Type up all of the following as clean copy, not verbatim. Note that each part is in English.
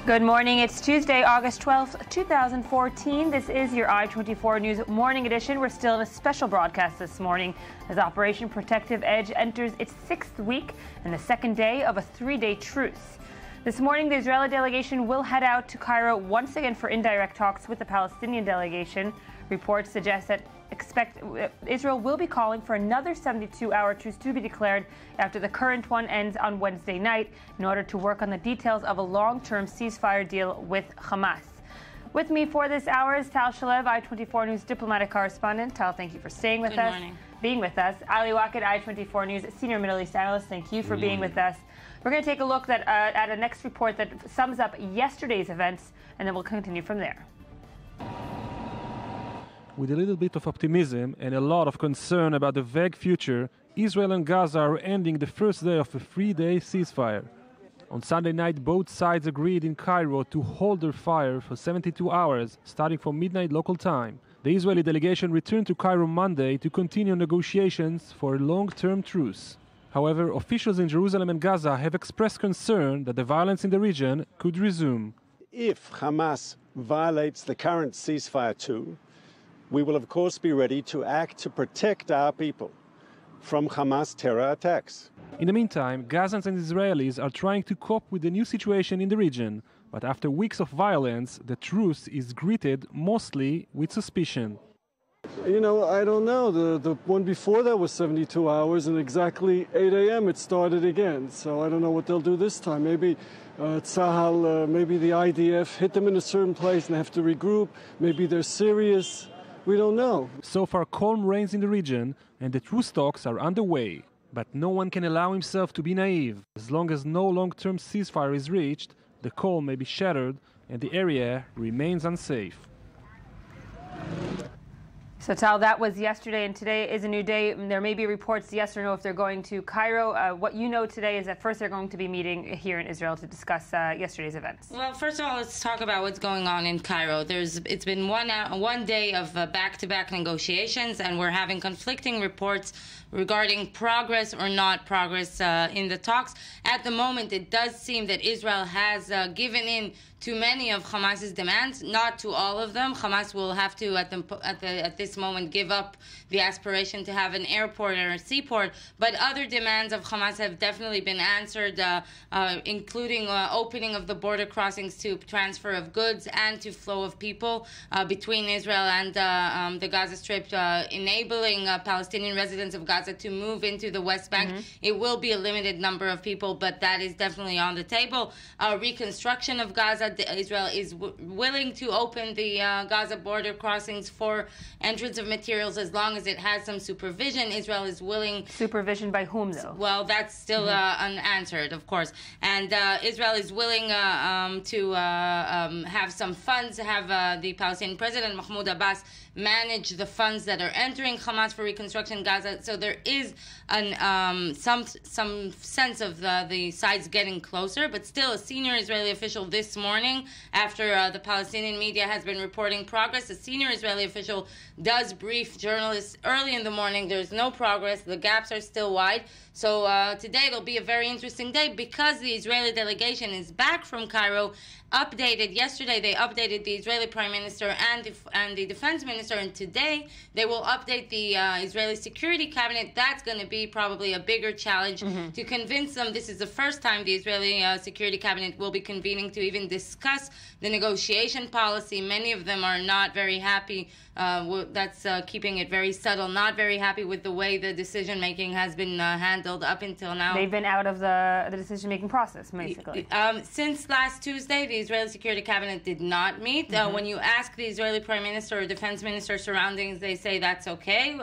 Good morning. It's Tuesday, August 12th, 2014. This is your I-24 News Morning Edition. We're still in a special broadcast this morning as Operation Protective Edge enters its sixth week and the second day of a three-day truce. This morning, the Israeli delegation will head out to Cairo once again for indirect talks with the Palestinian delegation. Reports suggest that Israel will be calling for another 72-hour truce to be declared after the current one ends on Wednesday night in order to work on the details of a long-term ceasefire deal with Hamas. With me for this hour is Tal Shalev, I-24 News diplomatic correspondent. Tal, thank you for staying with us. Good morning. Being with us. Ali Waked, I-24 News senior Middle East analyst. Thank you for being with us. We're going to take a look at a next report that sums up yesterday's events, and then we'll continue from there. With a little bit of optimism and a lot of concern about the vague future, Israel and Gaza are ending the first day of a three-day ceasefire. On Sunday night, both sides agreed in Cairo to hold their fire for 72 hours, starting from midnight local time. The Israeli delegation returned to Cairo Monday to continue negotiations for a long-term truce. However, officials in Jerusalem and Gaza have expressed concern that the violence in the region could resume. If Hamas violates the current ceasefire too, we will, of course, be ready to act to protect our people from Hamas terror attacks. In the meantime, Gazans and Israelis are trying to cope with the new situation in the region. But after weeks of violence, the truce is greeted mostly with suspicion. You know, I don't know. The one before that was 72 hours, and exactly 8 a.m. it started again. So I don't know what they'll do this time. Maybe Tzahal, maybe the IDF hit them in a certain place and have to regroup. Maybe they're serious. We don't know. So far, calm reigns in the region, and the truce talks are underway. But no one can allow himself to be naive. As long as no long-term ceasefire is reached, the calm may be shattered, and the area remains unsafe. So, Tal, that was yesterday, and today is a new day. There may be reports, yes or no, if they're going to Cairo. What you know today is that first they're going to be meeting here in Israel to discuss yesterday's events. Well, first of all, let's talk about what's going on in Cairo. It's been one day of back-to-back negotiations, and we're having conflicting reports regarding progress or not progress in the talks. At the moment, it does seem that Israel has given in to many of Hamas's demands, not to all of them. Hamas will have to, at this moment, give up the aspiration to have an airport or a seaport. But other demands of Hamas have definitely been answered, including opening of the border crossings to transfer of goods and to flow of people between Israel and the Gaza Strip, enabling Palestinian residents of Gaza to move into the West Bank. Mm-hmm. It will be a limited number of people, but that is definitely on the table. Reconstruction of Gaza. Israel is willing to open the Gaza border crossings for entrance of materials as long as it has some supervision. Israel is willing... Supervision by whom, though? Well, that's still unanswered, of course. And Israel is willing to have some funds, have the Palestinian president, Mahmoud Abbas, manage the funds that are entering Hamas for reconstruction in Gaza. So there is some sense of the sides getting closer, but still a senior Israeli official this morning, after the Palestinian media has been reporting progress, a senior Israeli official does brief journalists early in the morning. There's no progress. The gaps are still wide. So today it'll be a very interesting day because the Israeli delegation is back from Cairo. Yesterday they updated the Israeli Prime Minister and the Defense Minister, and today they will update the Israeli Security Cabinet. That's going to be probably a bigger challenge to convince them. This is the first time the Israeli Security Cabinet will be convening to even discuss the negotiation policy. Many of them are not very happy. That's keeping it very subtle, not very happy with the way the decision-making has been handled up until now. They've been out of the decision-making process, basically. Since last Tuesday, the Israeli Security Cabinet did not meet. When you ask the Israeli Prime Minister or Defense Minister surroundings, they say that's okay.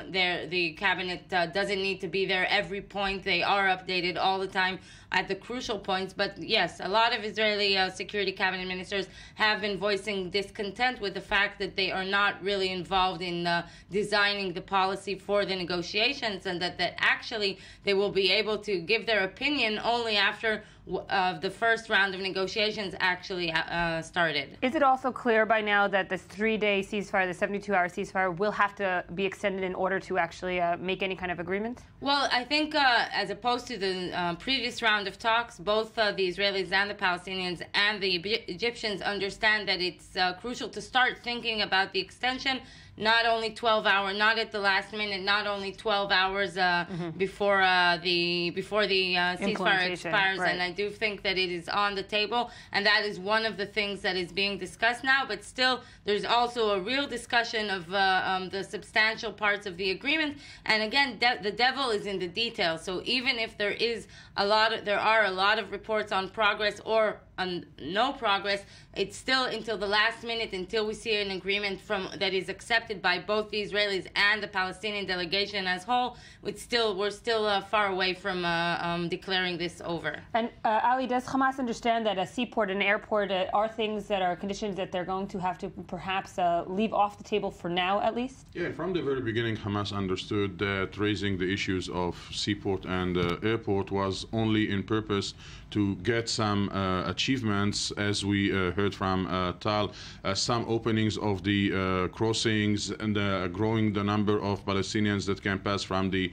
The cabinet doesn't need to be there every point. They are updated all the time at the crucial points. But yes, a lot of Israeli security cabinet ministers have been voicing discontent with the fact that they are not really involved in designing the policy for the negotiations, and that actually they will be able to give their opinion only after of the first round of negotiations actually started. Is it also clear by now that this 3-day ceasefire, the 72-hour ceasefire, will have to be extended in order to actually make any kind of agreement? Well, I think as opposed to the previous round of talks, both the Israelis and the Palestinians and the Egyptians understand that it's crucial to start thinking about the extension, not only 12 hours, not at the last minute, not only 12 hours before the ceasefire expires. Right. And I do think that it is on the table, and that is one of the things that is being discussed now. But still, there's also a real discussion of the substantial parts of the agreement. And again, the devil is in the details. So even if there are a lot of reports on progress or on no progress, it's still until the last minute, until we see an agreement that is accepted by both the Israelis and the Palestinian delegation as whole. We're still far away from declaring this over. And Ali, does Hamas understand that a seaport and airport are things that are conditions that they're going to have to perhaps leave off the table for now, at least? Yeah, from the very beginning, Hamas understood that raising the issues of seaport and airport was only in purpose to get some achievements, as we heard from Tal, some openings of the crossings and growing the number of Palestinians that can pass from the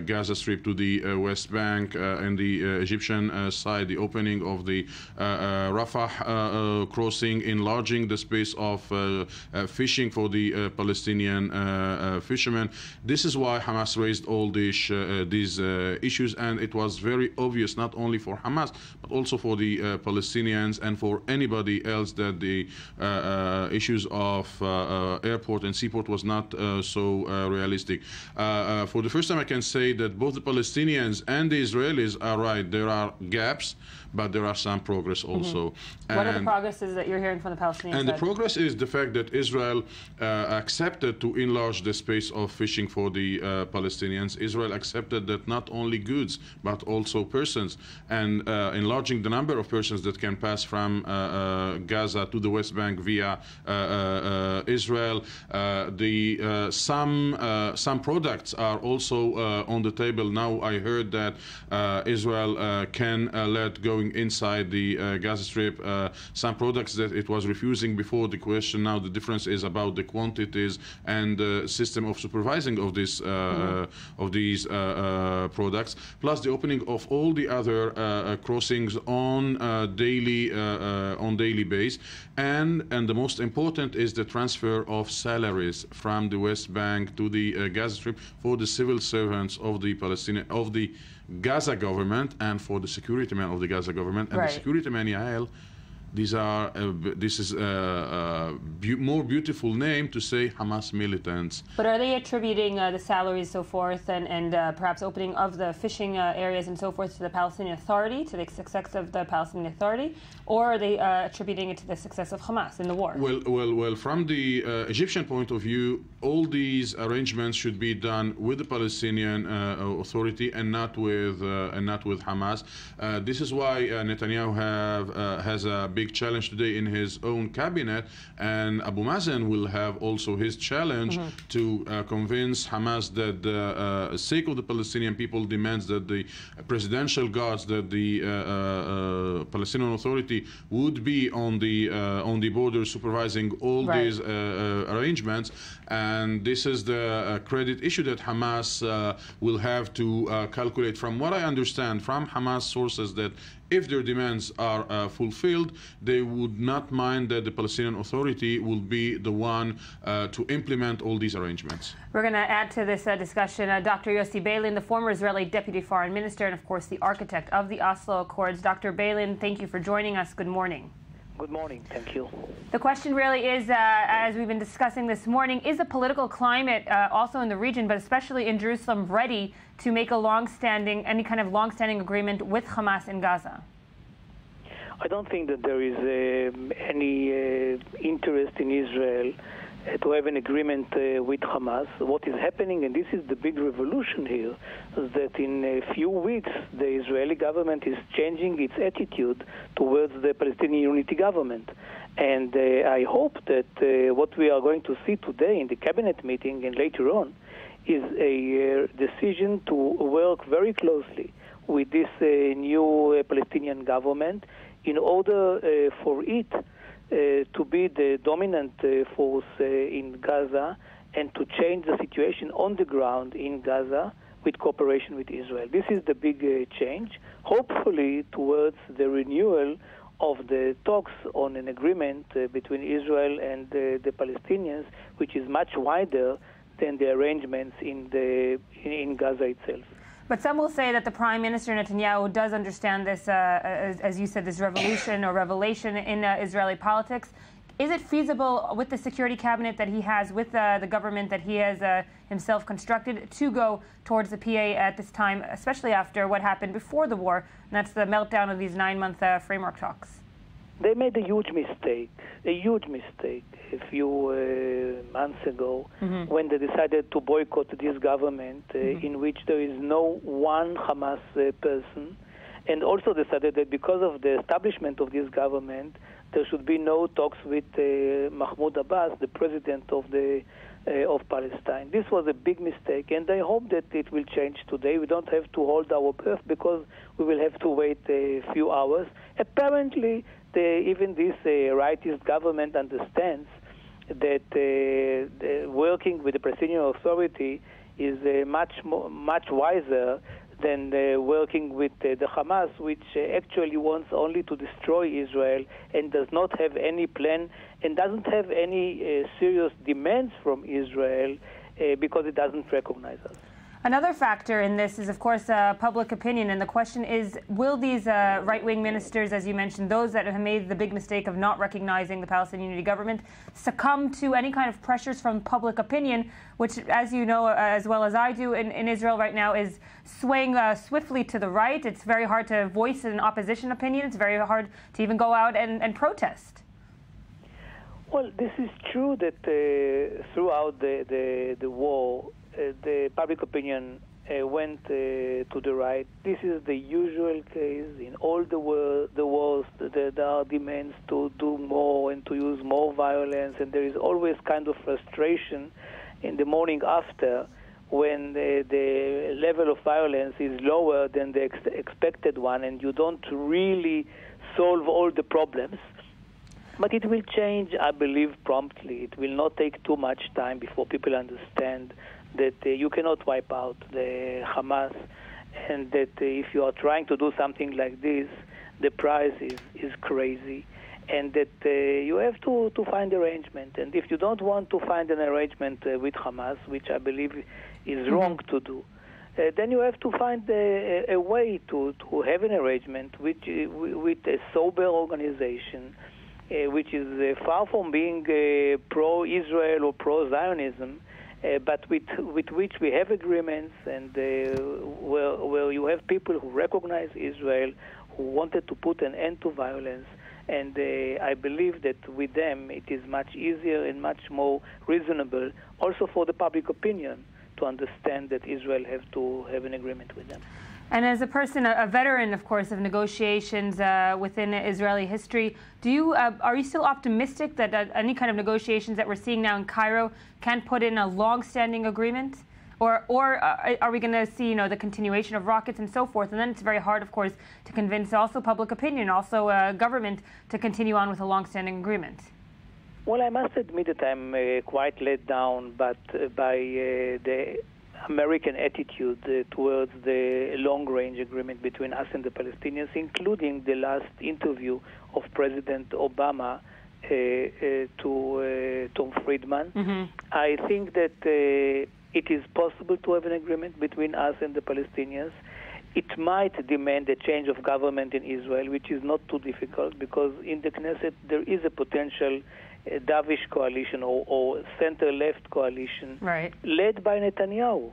Gaza Strip to the West Bank and the Egyptian side, the opening of the Rafah crossing, enlarging the space of fishing for the Palestinian fishermen. This is why Hamas raised all these issues, and it was very obvious not only for Hamas but also for the Palestinians and for anybody else that the issues of airport and seaport was not so realistic. For the first time, I can say that both the Palestinians and the Israelis are right. There are gaps, but there are some progress also. What are the progresses that you're hearing from the Palestinians? And the progress is the fact that Israel accepted to enlarge the space of fishing for the Palestinians. Israel accepted that not only goods, but also persons, and enlarging the number of persons that can pass from Gaza to the West Bank via Israel. Some products are also on the table now. I heard that Israel can let going inside the Gaza Strip some products that it was refusing before. The question now, the difference is about the quantities and the system of supervising of this of these products, plus the opening of all the other crossings on daily base, and the most important is the transfer of salaries from the West Bank to the Gaza Strip for the civil servants of the Gaza government and for the security men of the Gaza government. And the security men, Yael, this is a more beautiful name to say Hamas militants. But are they attributing the salaries, so forth, and perhaps opening of the fishing areas and so forth to the Palestinian Authority, to the success of the Palestinian Authority, or are they attributing it to the success of Hamas in the war? Well, from the Egyptian point of view, all these arrangements should be done with the Palestinian Authority and not with Hamas. This is why Netanyahu has a big challenge today in his own cabinet, and Abu Mazen will have also his challenge to convince Hamas that the sake of the Palestinian people demands that the presidential guards, that the Palestinian Authority would be on the border supervising all these arrangements. And this is the credit issue that Hamas will have to calculate. From what I understand from Hamas sources, that if their demands are fulfilled, they would not mind that the Palestinian Authority will be the one to implement all these arrangements. We're going to add to this discussion Dr. Yossi Beilin, the former Israeli Deputy Foreign Minister and, of course, the architect of the Oslo Accords. Dr. Beilin, thank you for joining us. Good morning. Good morning. Thank you. The question really is, as we've been discussing this morning, is the political climate also in the region, but especially in Jerusalem, ready to make any kind of long-standing agreement with Hamas in Gaza? I don't think that there is any interest in Israel to have an agreement with Hamas. What is happening, and this is the big revolution here, is that in a few weeks the Israeli government is changing its attitude towards the Palestinian Unity government. And I hope that what we are going to see today in the cabinet meeting and later on is a decision to work very closely with this new Palestinian government in order for it to be the dominant force in Gaza and to change the situation on the ground in Gaza with cooperation with Israel. This is the big change, hopefully towards the renewal of the talks on an agreement between Israel and the Palestinians, which is much wider than the arrangements in Gaza itself. But some will say that the Prime Minister Netanyahu does understand this, as you said, this revolution or revelation in Israeli politics. Is it feasible with the security cabinet that he has, with the government that he has himself constructed, to go towards the PA at this time, especially after what happened before the war, and that's the meltdown of these 9-month framework talks? They made a huge mistake a few months ago when they decided to boycott this government in which there is no one Hamas person, and also decided that because of the establishment of this government, there should be no talks with Mahmoud Abbas, the president of Palestine. This was a big mistake, and I hope that it will change today. We don't have to hold our breath because we will have to wait a few hours. Apparently, even this rightist government understands that working with the Palestinian Authority is much wiser than working with the Hamas, which actually wants only to destroy Israel and does not have any plan and doesn't have any serious demands from Israel because it doesn't recognize us. Another factor in this is, of course, public opinion. And the question is, will these right-wing ministers, as you mentioned, those that have made the big mistake of not recognizing the Palestinian Unity government, succumb to any kind of pressures from public opinion, which, as you know as well as I do, in Israel right now is swaying swiftly to the right? It's very hard to voice an opposition opinion. It's very hard to even go out and protest. Well, this is true that throughout the war, the public opinion went to the right. This is the usual case in all the wars. There are demands to do more and to use more violence, and there is always kind of frustration in the morning after when the level of violence is lower than the expected one, and you don't really solve all the problems. But it will change, I believe, promptly. It will not take too much time before people understand that you cannot wipe out the Hamas, and that if you are trying to do something like this, the price is crazy, and that you have to find arrangement. And if you don't want to find an arrangement with Hamas, which I believe is wrong to do, then you have to find a way to have an arrangement with a sober organization, which is far from being pro-Israel or pro-Zionism, but with which we have agreements, and where you have people who recognize Israel, who wanted to put an end to violence. And I believe that with them it is much easier and much more reasonable, also for the public opinion, to understand that Israel have to have an agreement with them. And as a person, a veteran, of course, of negotiations within Israeli history, are you still optimistic that any kind of negotiations that we're seeing now in Cairo can put in a long-standing agreement? Or are we going to see, the continuation of rockets and so forth? And then it's very hard, of course, to convince also public opinion, also government, to continue on with a long-standing agreement. Well, I must admit that I'm quite let down by the American attitude towards the long-range agreement between us and the Palestinians, including the last interview of President Obama to Tom Friedman. I think that it is possible to have an agreement between us and the Palestinians. It might demand a change of government in Israel, which is not too difficult, because in the Knesset there is a potential dovish coalition or center-left coalition, right, led by Netanyahu,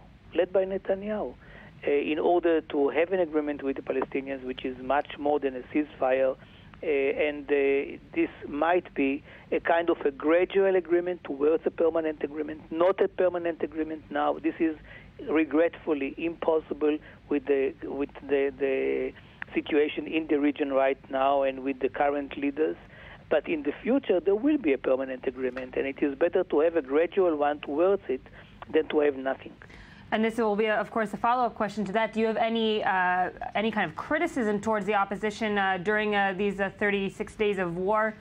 in order to have an agreement with the Palestinians, which is much more than a ceasefire. And this might be a kind of a gradual agreement towards a permanent agreement, not a permanent agreement now. This is regretfully impossible with the situation in the region right now and with the current leaders. But in the future, there will be a permanent agreement, and it is better to have a gradual one towards it, than to have nothing. And this will be, of course, a follow-up question to that. Do you have any kind of criticism towards the opposition during these 36 days of war?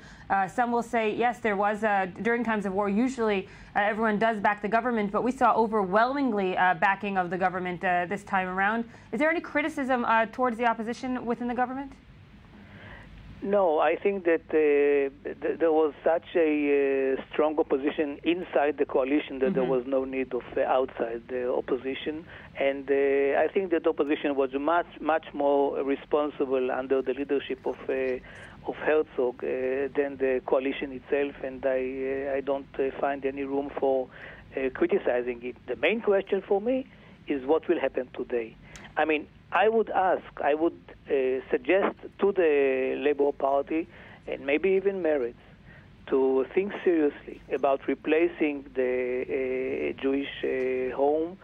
Some will say, yes, there was, during times of war, usually everyone does back the government, but we saw overwhelmingly backing of the government this time around. Is there any criticism towards the opposition within the government? No, I think that there was such a strong opposition inside the coalition that there was no need of outside the opposition. And I think that the opposition was much more responsible under the leadership of Herzog than the coalition itself, and I don't find any room for criticizing it. The main question for me is what will happen today. I mean, I would suggest to the Labour Party, and maybe even Meretz, to think seriously about replacing the Jewish home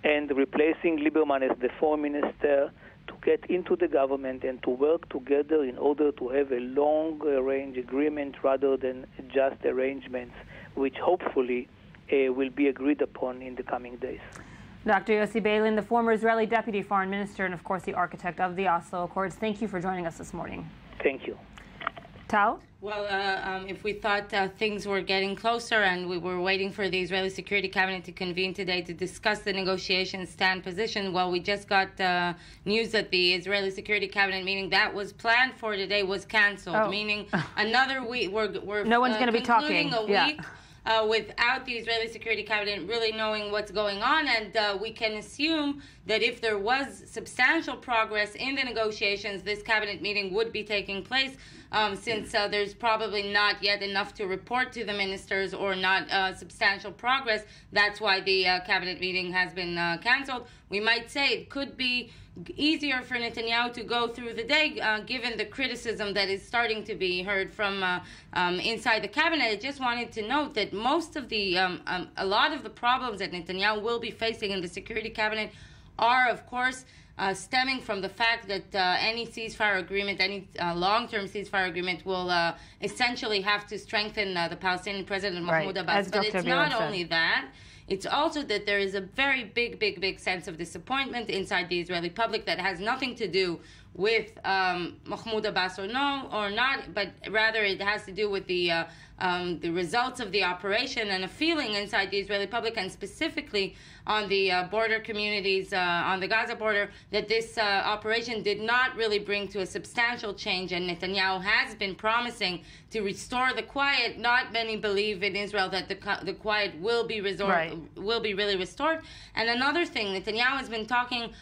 and replacing Lieberman as the foreign minister, to get into the government and to work together in order to have a long-range agreement rather than just arrangements, which hopefully will be agreed upon in the coming days. Dr. Yossi Beilin, the former Israeli Deputy Foreign Minister and, of course, the architect of the Oslo Accords. Thank you for joining us this morning. Thank you. Tal? Well, if we thought things were getting closer and we were waiting for the Israeli Security Cabinet to convene today to discuss the negotiations stand position, well, we just got news that the Israeli Security Cabinet meeting that was planned for today was canceled, meaning another week. We're no one's going to be talking. A week without the Israeli Security Cabinet really knowing what's going on, and we can assume that if there was substantial progress in the negotiations, this cabinet meeting would be taking place, since there's probably not yet enough to report to the ministers or not substantial progress. That's why the cabinet meeting has been canceled. We might say it could be easier for Netanyahu to go through the day, given the criticism that is starting to be heard from inside the cabinet. I just wanted to note that most of the, a lot of the problems that Netanyahu will be facing in the security cabinet are, of course, stemming from the fact that any ceasefire agreement, any long-term ceasefire agreement will essentially have to strengthen the Palestinian President Mahmoud Abbas. But it's not only that. It's also that there is a very big sense of disappointment inside the Israeli public that has nothing to do with Mahmoud Abbas or not, but rather it has to do with the results of the operation, and a feeling inside the Israeli public, and specifically on the border communities on the Gaza border, that this operation did not really bring to a substantial change, and Netanyahu has been promising to restore the quiet. Not many believe in Israel that the quiet will be really restored. And another thing, Netanyahu has been talking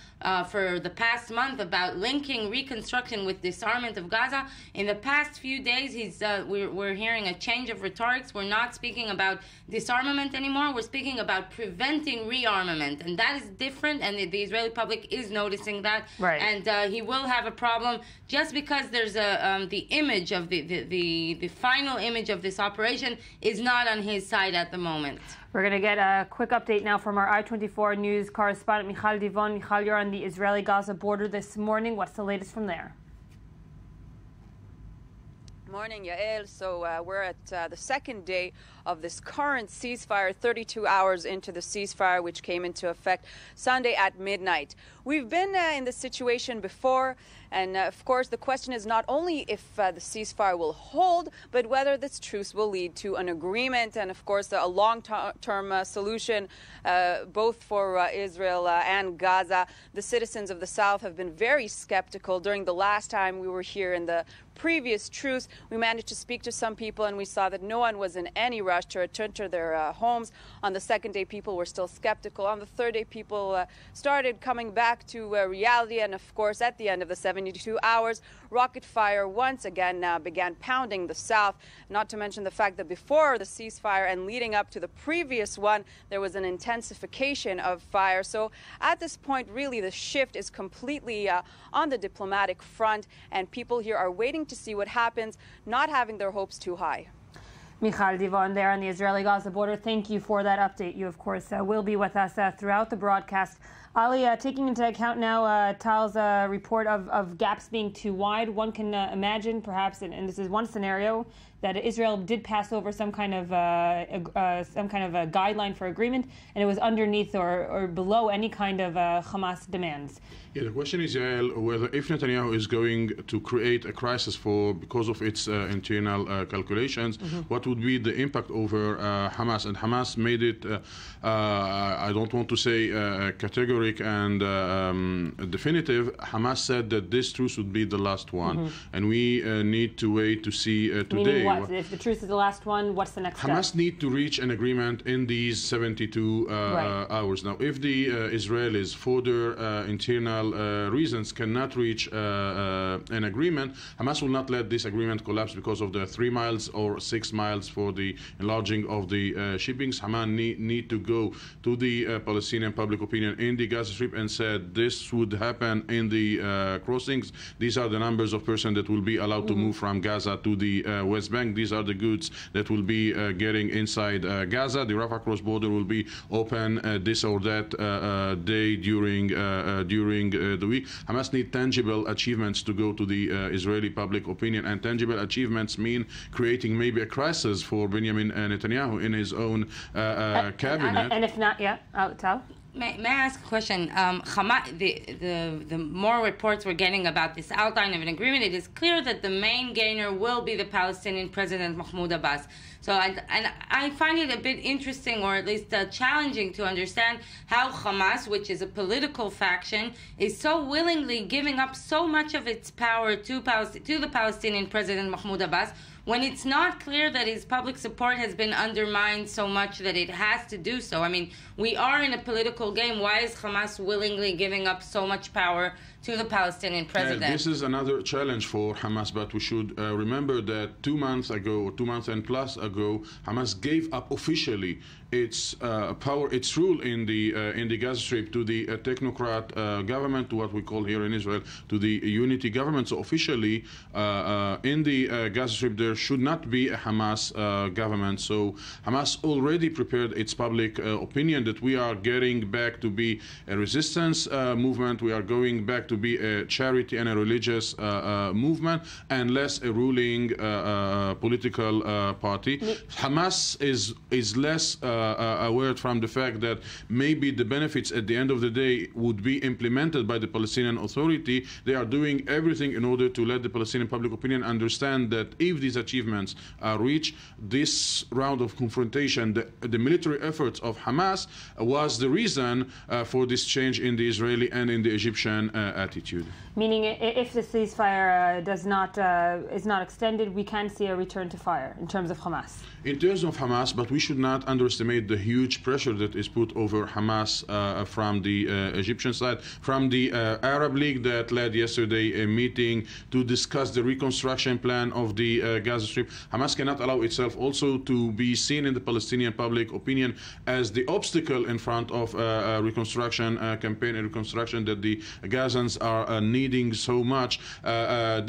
for the past month about linking reconstruction with disarmament of Gaza. In the past few days, we're hearing a change of rhetorics. We're not speaking about disarmament anymore. We're speaking about preventing rearmament, and that is different. And the Israeli public is noticing that. Right. And he will have a problem just because there's the image of the final image of this operation is not on his side at the moment. We're going to get a quick update now from our I-24 News correspondent, Michal Divon. Michal, you're on the Israeli-Gaza border this morning. What's the latest from there? Morning, Yael. So we're at the second day of this current ceasefire, 32 hours into the ceasefire, which came into effect Sunday at midnight. We've been in this situation before, and of course the question is not only if the ceasefire will hold, but whether this truce will lead to an agreement and of course a long-term solution both for Israel and Gaza. The citizens of the South have been very skeptical. During the last time we were here in the previous truce, we managed to speak to some people and we saw that no one was in any rush to return to their homes. On the second day, people were still skeptical. On the third day, people started coming back to reality, and of course at the end of the 72 hours, rocket fire once again began pounding the South, not to mention the fact that before the ceasefire and leading up to the previous one, there was an intensification of fire. So at this point, really the shift is completely on the diplomatic front, and people here are waiting to see what happens, not having their hopes too high. Michal Divon there on the Israeli-Gaza border. Thank you for that update. You, of course, will be with us throughout the broadcast. Ali, taking into account now Tal's report of gaps being too wide, one can imagine perhaps, and this is one scenario, that Israel did pass over some kind of a guideline for agreement, and it was underneath or below any kind of Hamas demands. Yeah, the question is, Yael, whether if Netanyahu is going to create a crisis because of its internal calculations, what would be the impact over Hamas? And Hamas made it, I don't want to say categoric and definitive. Hamas said that this truce would be the last one, and we need to wait to see today. Meaning what? If the truce is the last one, what's the next step? Hamas need to reach an agreement in these 72 hours. Now, if the Israelis, for their internal reasons, cannot reach an agreement, Hamas will not let this agreement collapse because of the 3 miles or 6 miles for the enlarging of the shippings. Hamas need to go to the Palestinian public opinion in the Gaza Strip and said this would happen in the crossings. These are the numbers of persons that will be allowed to move from Gaza to the West Bank. These are the goods that will be getting inside Gaza. The Rafah cross border will be open this or that day during the week. Hamas need tangible achievements to go to the Israeli public opinion, and tangible achievements mean creating maybe a crisis for Benjamin Netanyahu in his own cabinet. And if not, Tal? May I ask a question? The more reports we're getting about this outline of an agreement, it is clear that the main gainer will be the Palestinian President Mahmoud Abbas. So, and I find it a bit interesting, or at least challenging, to understand how Hamas, which is a political faction, is so willingly giving up so much of its power to the Palestinian President Mahmoud Abbas, when it's not clear that his public support has been undermined so much that it has to do so. I mean, we are in a political game. Why is Hamas willingly giving up so much power to the Palestinian president? This is another challenge for Hamas, but we should remember that 2 months ago, or 2 months and plus ago, Hamas gave up officially its power, its rule in the Gaza Strip to the technocrat government, to what we call here in Israel, to the unity government. So officially, in the Gaza Strip, there should not be a Hamas government. So Hamas already prepared its public opinion that we are getting back to be a resistance movement. We are going back to be a charity and a religious movement, and less a ruling political party. Hamas is less aware from the fact that maybe the benefits at the end of the day would be implemented by the Palestinian Authority. They are doing everything in order to let the Palestinian public opinion understand that if these achievements are reached, this round of confrontation, the military efforts of Hamas, was the reason for this change in the Israeli and in the Egyptian attitude. Meaning, if the ceasefire is not extended, we can see a return to fire in terms of Hamas. In terms of Hamas, but we should not underestimate the huge pressure that is put over Hamas from the Egyptian side, from the Arab League that led yesterday a meeting to discuss the reconstruction plan of the Gaza Strip. Hamas cannot allow itself also to be seen in the Palestinian public opinion as the obstacle in front of a reconstruction campaign and reconstruction that the Gazans are needing so much.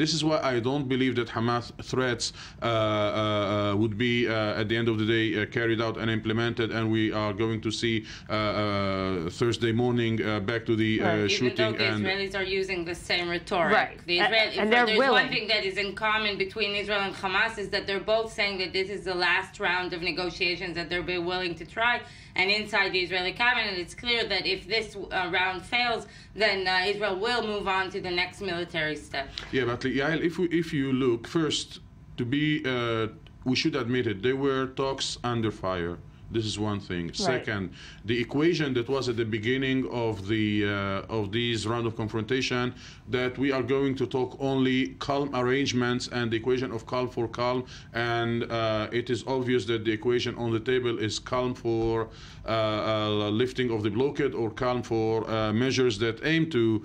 This is why I don't believe that Hamas threats would be at the end of the day carried out and implemented, and we are going to see Thursday morning back to the shooting. Even though the Israelis are using the same rhetoric. Right. The Israelis, and they're there's willing. one thing that is in common between Israel and Hamas is that they're both saying that this is the last round of negotiations that they're willing to try. And inside the Israeli cabinet, it's clear that if this round fails, then Israel will move on to the next military step. Yeah, but Yael, if you look first, to be we should admit it, there were talks under fire. This is one thing. Right. Second, the equation that was at the beginning of these round of confrontation, that we are going to talk only calm arrangements and the equation of calm for calm, and it is obvious that the equation on the table is calm for lifting of the blockade, or calm for measures that aim to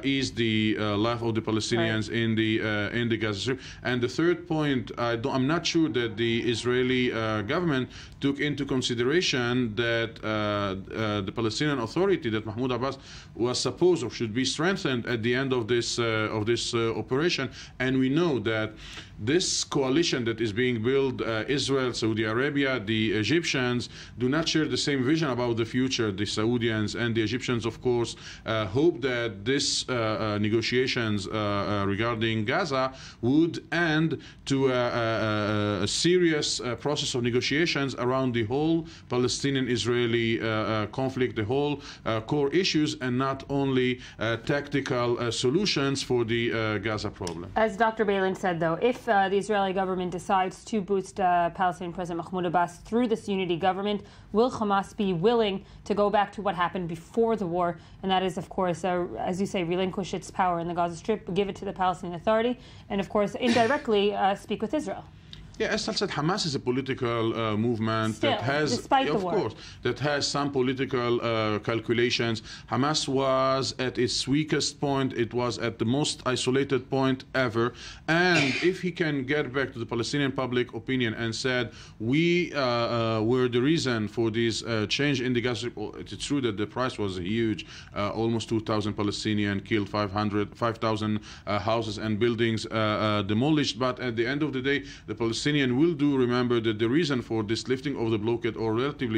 ease the life of the Palestinians in the Gaza Strip. And the third point, I'm not sure that the Israeli government took into consideration that the Palestinian Authority, that Mahmoud Abbas was supposed or should be strengthened at the end of this operation. And we know that this coalition that is being built, Israel, Saudi Arabia, the Egyptians, do not share the same vision about the future. The Saudians and the Egyptians, of course, hope that this negotiations regarding Gaza would end to a serious process of negotiations around the whole Palestinian-Israeli conflict, the whole core issues, and not only tactical solutions for the Gaza problem. As Dr. Balin said, though, if the Israeli government decides to boost Palestinian President Mahmoud Abbas through this unity government, will Hamas be willing to go back to what happened before the war? And that is, of course, as you say, relinquish its power in the Gaza Strip, give it to the Palestinian Authority, and, of course, indirectly speak with Israel. Yeah, as Tal said, Hamas is a political movement Still, that has, despite the war. course, that has some political calculations. Hamas was at its weakest point. It was at the most isolated point ever. And if he can get back to the Palestinian public opinion and said, we were the reason for this change in the Gaza Strip, it's true that the price was huge. Almost 2,000 Palestinians killed, 5,000 houses and buildings demolished. But at the end of the day, the Palestinians will do remember that the reason for this lifting of the blockade, or relative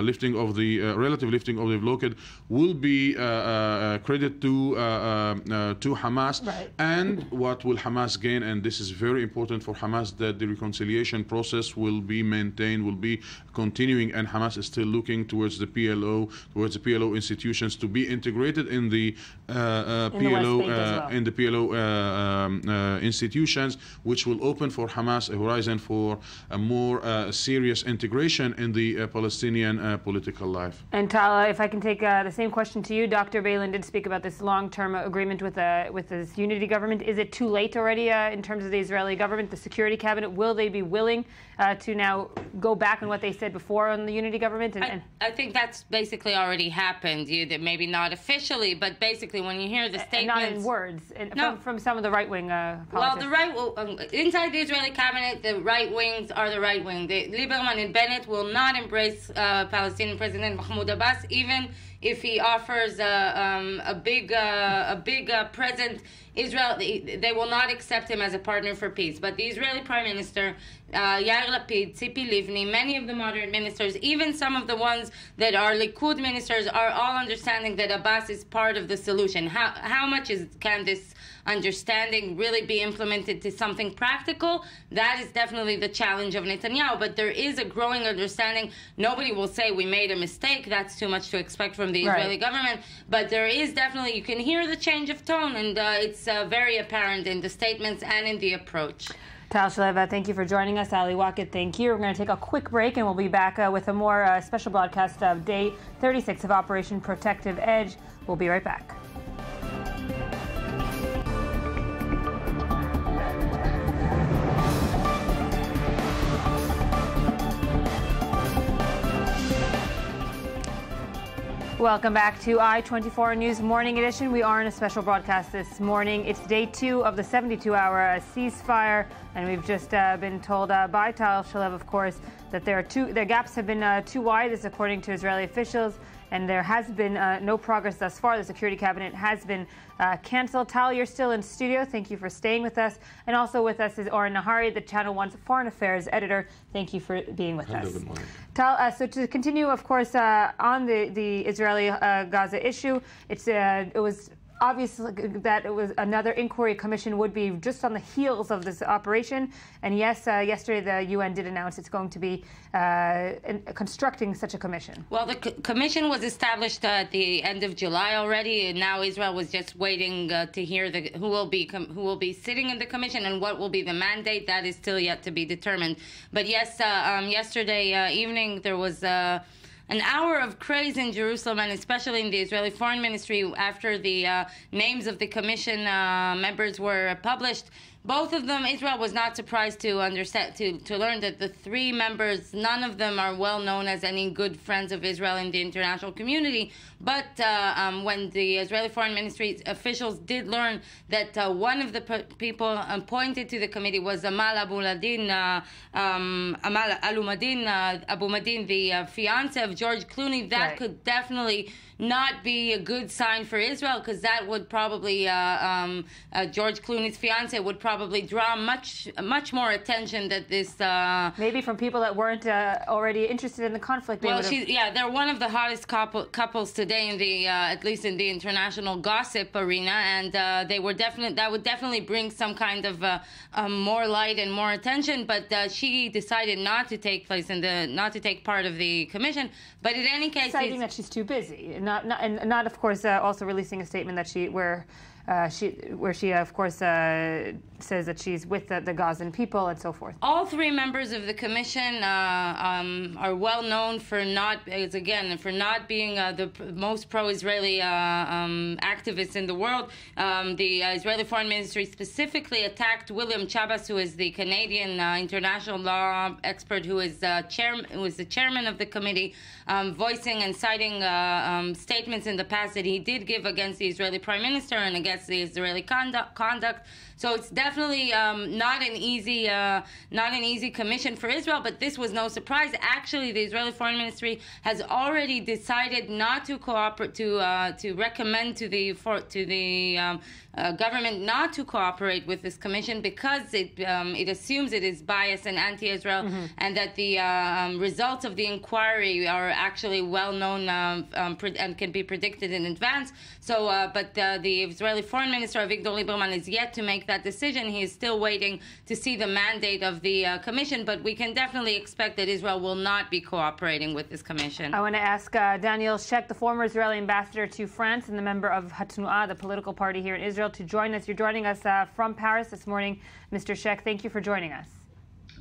lifting of the blockade, will be credit to Hamas. Right. And what will Hamas gain? And this is very important for Hamas, that the reconciliation process will be maintained, will be continuing, and Hamas is still looking towards the PLO institutions to be integrated in the PLO institutions, which will open for Hamas a horizon for a more serious integration in the Palestinian political life. And Tala, if I can take the same question to you, Dr. Balin did speak about this long-term agreement with this unity government. Is it too late already in terms of the Israeli government, the security cabinet? Will they be willing to now go back on what they said before on the unity government? I think that's basically already happened. Maybe not officially, but basically when you hear the statements... Not in words, from some of the right-wing politicians. Well, inside the Israeli cabinet, the right wings are the right wing. Lieberman and Bennett will not embrace Palestinian President Mahmoud Abbas, even if he offers a big present. Israel, they will not accept him as a partner for peace. But the Israeli Prime Minister, Yair Lapid, Tzipi Livni, many of the moderate ministers, even some of the ones that are Likud ministers, are all understanding that Abbas is part of the solution. How much can this understanding really be implemented to something practical? That is definitely the challenge of Netanyahu. But there is a growing understanding. Nobody will say we made a mistake. That's too much to expect from the Israeli government. But there is definitely, you can hear the change of tone, and it's very apparent in the statements and in the approach. Tal Shaleva, thank you for joining us. Ali Wackett, thank you. We're going to take a quick break, and we'll be back with a more special broadcast of Day 36 of Operation Protective Edge. We'll be right back. Welcome back to I-24 News Morning Edition. We are in a special broadcast this morning. It's day 2 of the 72-hour ceasefire, and we've just been told by Tal Shalev, of course, that their gaps have been too wide, this according to Israeli officials, and there has been no progress thus far. The Security Cabinet has been canceled. Tal, you're still in studio. Thank you for staying with us. And also with us is Oren Nahari, the Channel 1's Foreign Affairs editor. Thank you for being with us. Good morning. Tal, so to continue, of course, on the Israeli-Gaza issue, it was obvious that it was another inquiry commission would be just on the heels of this operation. And yes, yesterday the UN did announce it's going to be constructing such a commission. Well, the commission was established at the end of July already, and now Israel was just waiting to hear who will be sitting in the commission and what will be the mandate. That is still yet to be determined. But yes, yesterday evening there was an hour of craze in Jerusalem, and especially in the Israeli Foreign Ministry, after the names of the commission members were published. Both of them, Israel was not surprised to learn that the 3 members, none of them are well known as any good friends of Israel in the international community. But when the Israeli Foreign Ministry officials did learn that one of the people appointed to the committee was Amal Abu Madin, the fiance of George Clooney, that could definitely not be a good sign for Israel, because that would probably George Clooney's fiance would probably probably draw much more attention that this maybe from people that weren't already interested in the conflict. Well, they're one of the hottest couples today in the at least in the international gossip arena, and that would definitely bring some kind of more light and more attention. But she decided not to take part of the commission. But in any case, citing that she's too busy, and not of course also releasing a statement that she of course says that she's with the Gazan people and so forth. All three members of the commission are well known for not being the most pro-Israeli activists in the world. The Israeli Foreign Ministry specifically attacked William Chabas, who is the Canadian international law expert, who is the chairman of the committee, voicing and citing statements in the past that he did give against the Israeli Prime Minister and against the Israeli conduct. So it's definitely not an easy commission for Israel, but this was no surprise. Actually, the Israeli Foreign Ministry has already decided not to cooperate, to recommend to the government not to cooperate with this commission because it assumes it is biased and anti-Israel, and that the results of the inquiry are actually well known and can be predicted in advance. So, but the Israeli Foreign Minister Avigdor Lieberman is yet to make that decision. He is still waiting to see the mandate of the commission, but we can definitely expect that Israel will not be cooperating with this commission. I want to ask Daniel Sheck, the former Israeli ambassador to France and the member of Hatnu'ah, the political party here in Israel, to join us. You're joining us from Paris this morning. Mr. Sheck, thank you for joining us.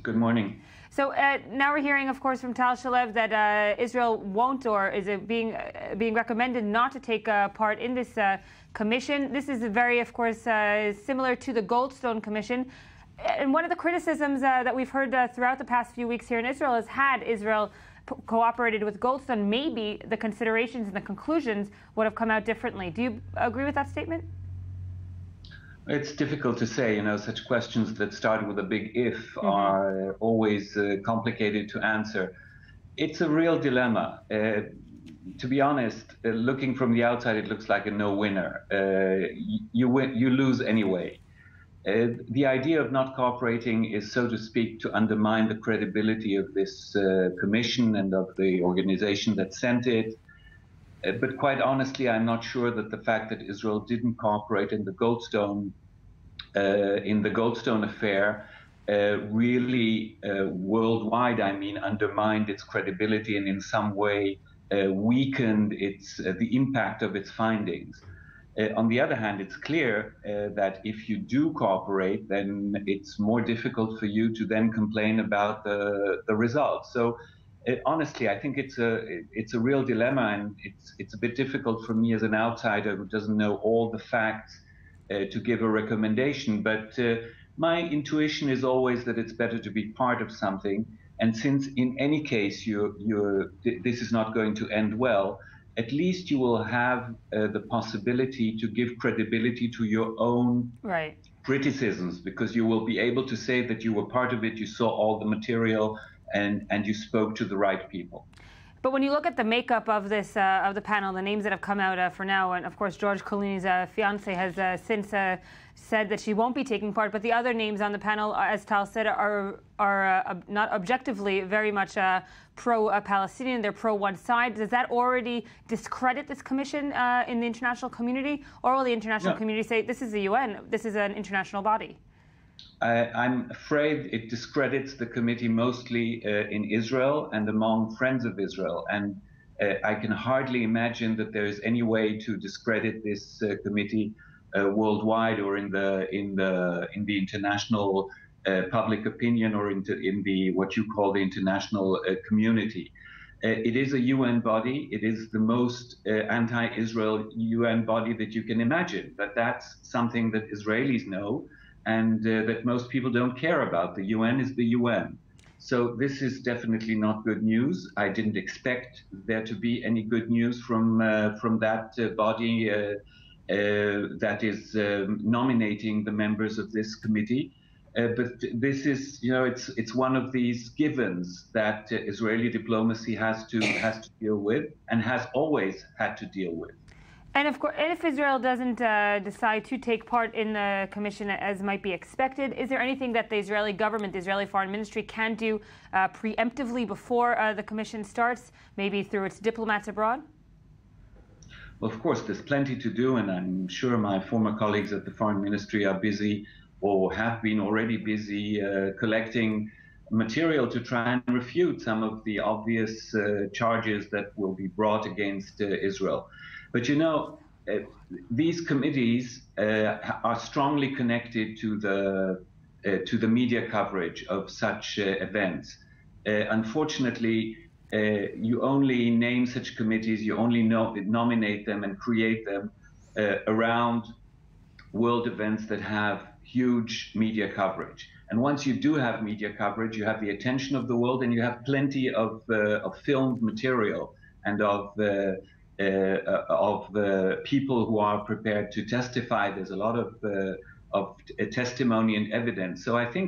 Good morning. So now we're hearing, of course, from Tal Shalev that Israel won't, or is it being recommended not to take part in this commission. This is very, of course, similar to the Goldstone Commission. And one of the criticisms that we've heard throughout the past few weeks here in Israel is, had Israel cooperated with Goldstone, maybe the considerations and the conclusions would have come out differently. Do you agree with that statement? It's difficult to say. Such questions that start with a big if are always complicated to answer. It's a real dilemma. To be honest, looking from the outside, it looks like a no-winner. You lose anyway. The idea of not cooperating is, so to speak, to undermine the credibility of this commission and of the organization that sent it. But quite honestly, I'm not sure that the fact that Israel didn't cooperate in the Goldstone affair really worldwide, undermined its credibility and in some way weakened the impact of its findings. On the other hand, it's clear that if you do cooperate, then it's more difficult for you to then complain about the results. So honestly, I think it's a real dilemma, and it's a bit difficult for me as an outsider who doesn't know all the facts to give a recommendation. But my intuition is always that it's better to be part of something. And since in any case this is not going to end well, at least you will have the possibility to give credibility to your own criticisms, because you will be able to say that you were part of it, you saw all the material, and you spoke to the right people. But when you look at the makeup of this of the panel, the names that have come out for now, and of course George Clooney's fiance has since said that she won't be taking part. But the other names on the panel, as Tal said, are not objectively very much pro-Palestinian. They're pro one side. Does that already discredit this commission in the international community, or will the international community say this is the UN, this is an international body? I'm afraid it discredits the committee mostly in Israel and among friends of Israel, and I can hardly imagine that there is any way to discredit this committee worldwide or in the international public opinion, or in the what you call the international community. It is a UN body. It is the most anti-Israel UN body that you can imagine. But that's something that Israelis know, and that most people don't care about. The UN is the UN. So this is definitely not good news. I didn't expect there to be any good news from that body that is nominating the members of this committee. But this is, it's one of these givens that Israeli diplomacy has to deal with, and has always had to deal with. And of course, if Israel doesn't decide to take part in the commission as might be expected, is there anything that the Israeli government, the Israeli Foreign Ministry, can do preemptively before the commission starts, maybe through its diplomats abroad? Well, of course, there's plenty to do, and I'm sure my former colleagues at the Foreign Ministry are busy or have been already busy collecting material to try and refute some of the obvious charges that will be brought against Israel. But you know, these committees are strongly connected to the media coverage of such events. Unfortunately, you only name such committees, you only nominate them and create them around world events that have huge media coverage. And once you do have media coverage, you have the attention of the world, and you have plenty of filmed material and of people who are prepared to testify. There's a lot of testimony and evidence. So I think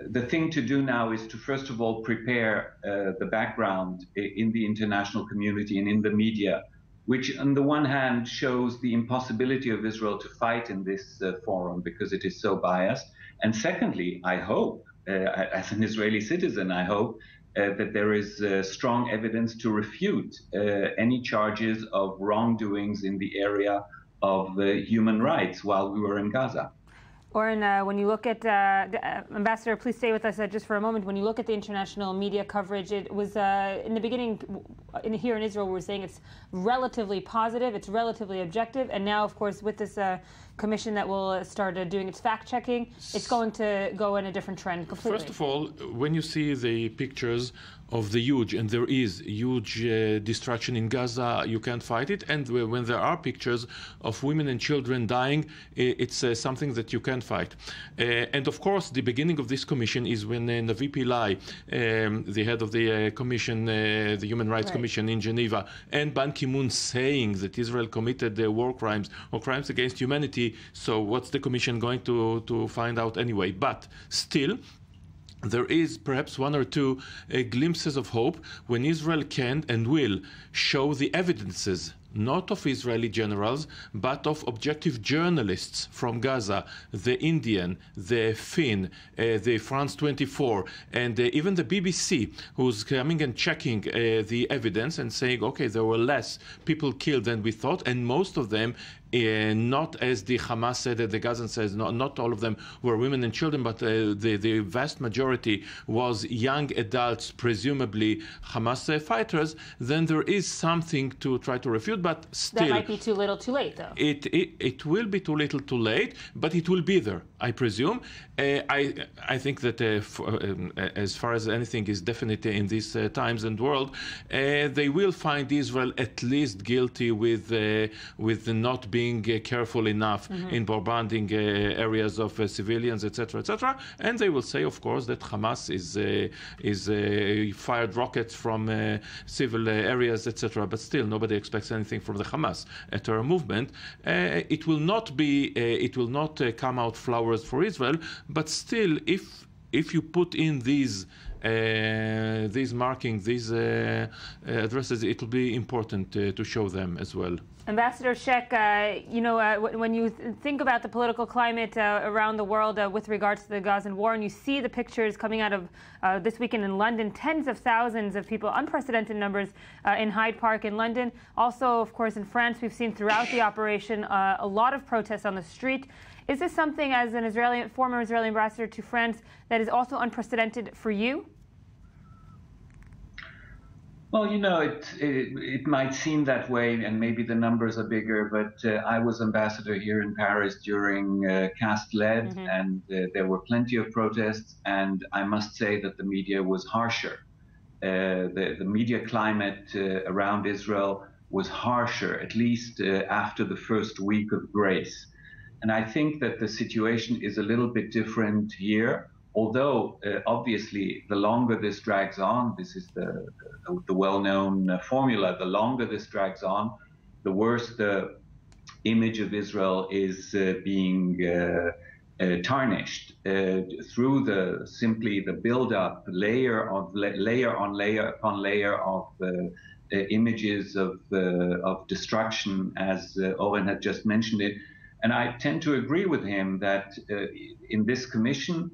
the thing to do now is to, first of all, prepare the background in the international community and in the media, which on the one hand shows the impossibility of Israel to fight in this forum because it is so biased. And secondly, I hope, as an Israeli citizen, I hope that there is strong evidence to refute any charges of wrongdoings in the area of human rights while we were in Gaza. Oren, when you look at, Ambassador, please stay with us just for a moment. When you look at the international media coverage, it was in the beginning, here in Israel, we were saying it's relatively positive, it's relatively objective, and now, of course, with this commission that will start doing its fact-checking, it's going to go in a different trend completely. First of all, when you see the pictures of the huge, and there is huge destruction in Gaza, you can't fight it. And when there are pictures of women and children dying, it's something that you can't fight. And of course, the beginning of this commission is when Navi Pillai, the head of the commission, the Human Rights Commission in Geneva, and Ban Ki-moon saying that Israel committed war crimes or crimes against humanity. So what's the commission going to find out anyway? But still, there is perhaps one or two glimpses of hope when Israel can and will show the evidences, not of Israeli generals, but of objective journalists from Gaza, the Indian, the Finn, the France 24, and even the BBC, who's coming and checking the evidence and saying, okay, there were less people killed than we thought, and most of them not as the Hamas said, the Gazan says, not all of them were women and children, but the vast majority was young adults, presumably Hamas fighters, then there is something to try to refute, but still... That might be too little too late, though. It will be too little too late, but it will be there, I presume. I think that as far as anything is definite in these times and world, they will find Israel at least guilty with not being careful enough in bombarding areas of civilians, etc., etc. And they will say, of course, that Hamas is fired rockets from civil areas, etc. But still, nobody expects anything from the Hamas terror movement. It will not be. It will not come out flowers for Israel. But still, if you put in these markings, these addresses, it will be important to show them as well. Ambassador Shek, when you think about the political climate around the world with regards to the Gazan war, and you see the pictures coming out of this weekend in London, tens of thousands of people, unprecedented numbers in Hyde Park in London. Also, of course, in France, we've seen throughout the operation a lot of protests on the street. Is this something, as an former Israeli ambassador to France, that is also unprecedented for you? Well, it might seem that way, and maybe the numbers are bigger, but I was ambassador here in Paris during Cast Lead, and there were plenty of protests, and I must say that the media was harsher. The media climate around Israel was harsher, at least after the first week of grace. And I think that the situation is a little bit different here. Although, obviously, the longer this drags on, this is the well-known formula, the longer this drags on, the worse the image of Israel is being tarnished through simply the build-up, layer on layer upon layer of images of destruction, as Oren had just mentioned it. And I tend to agree with him that in this commission,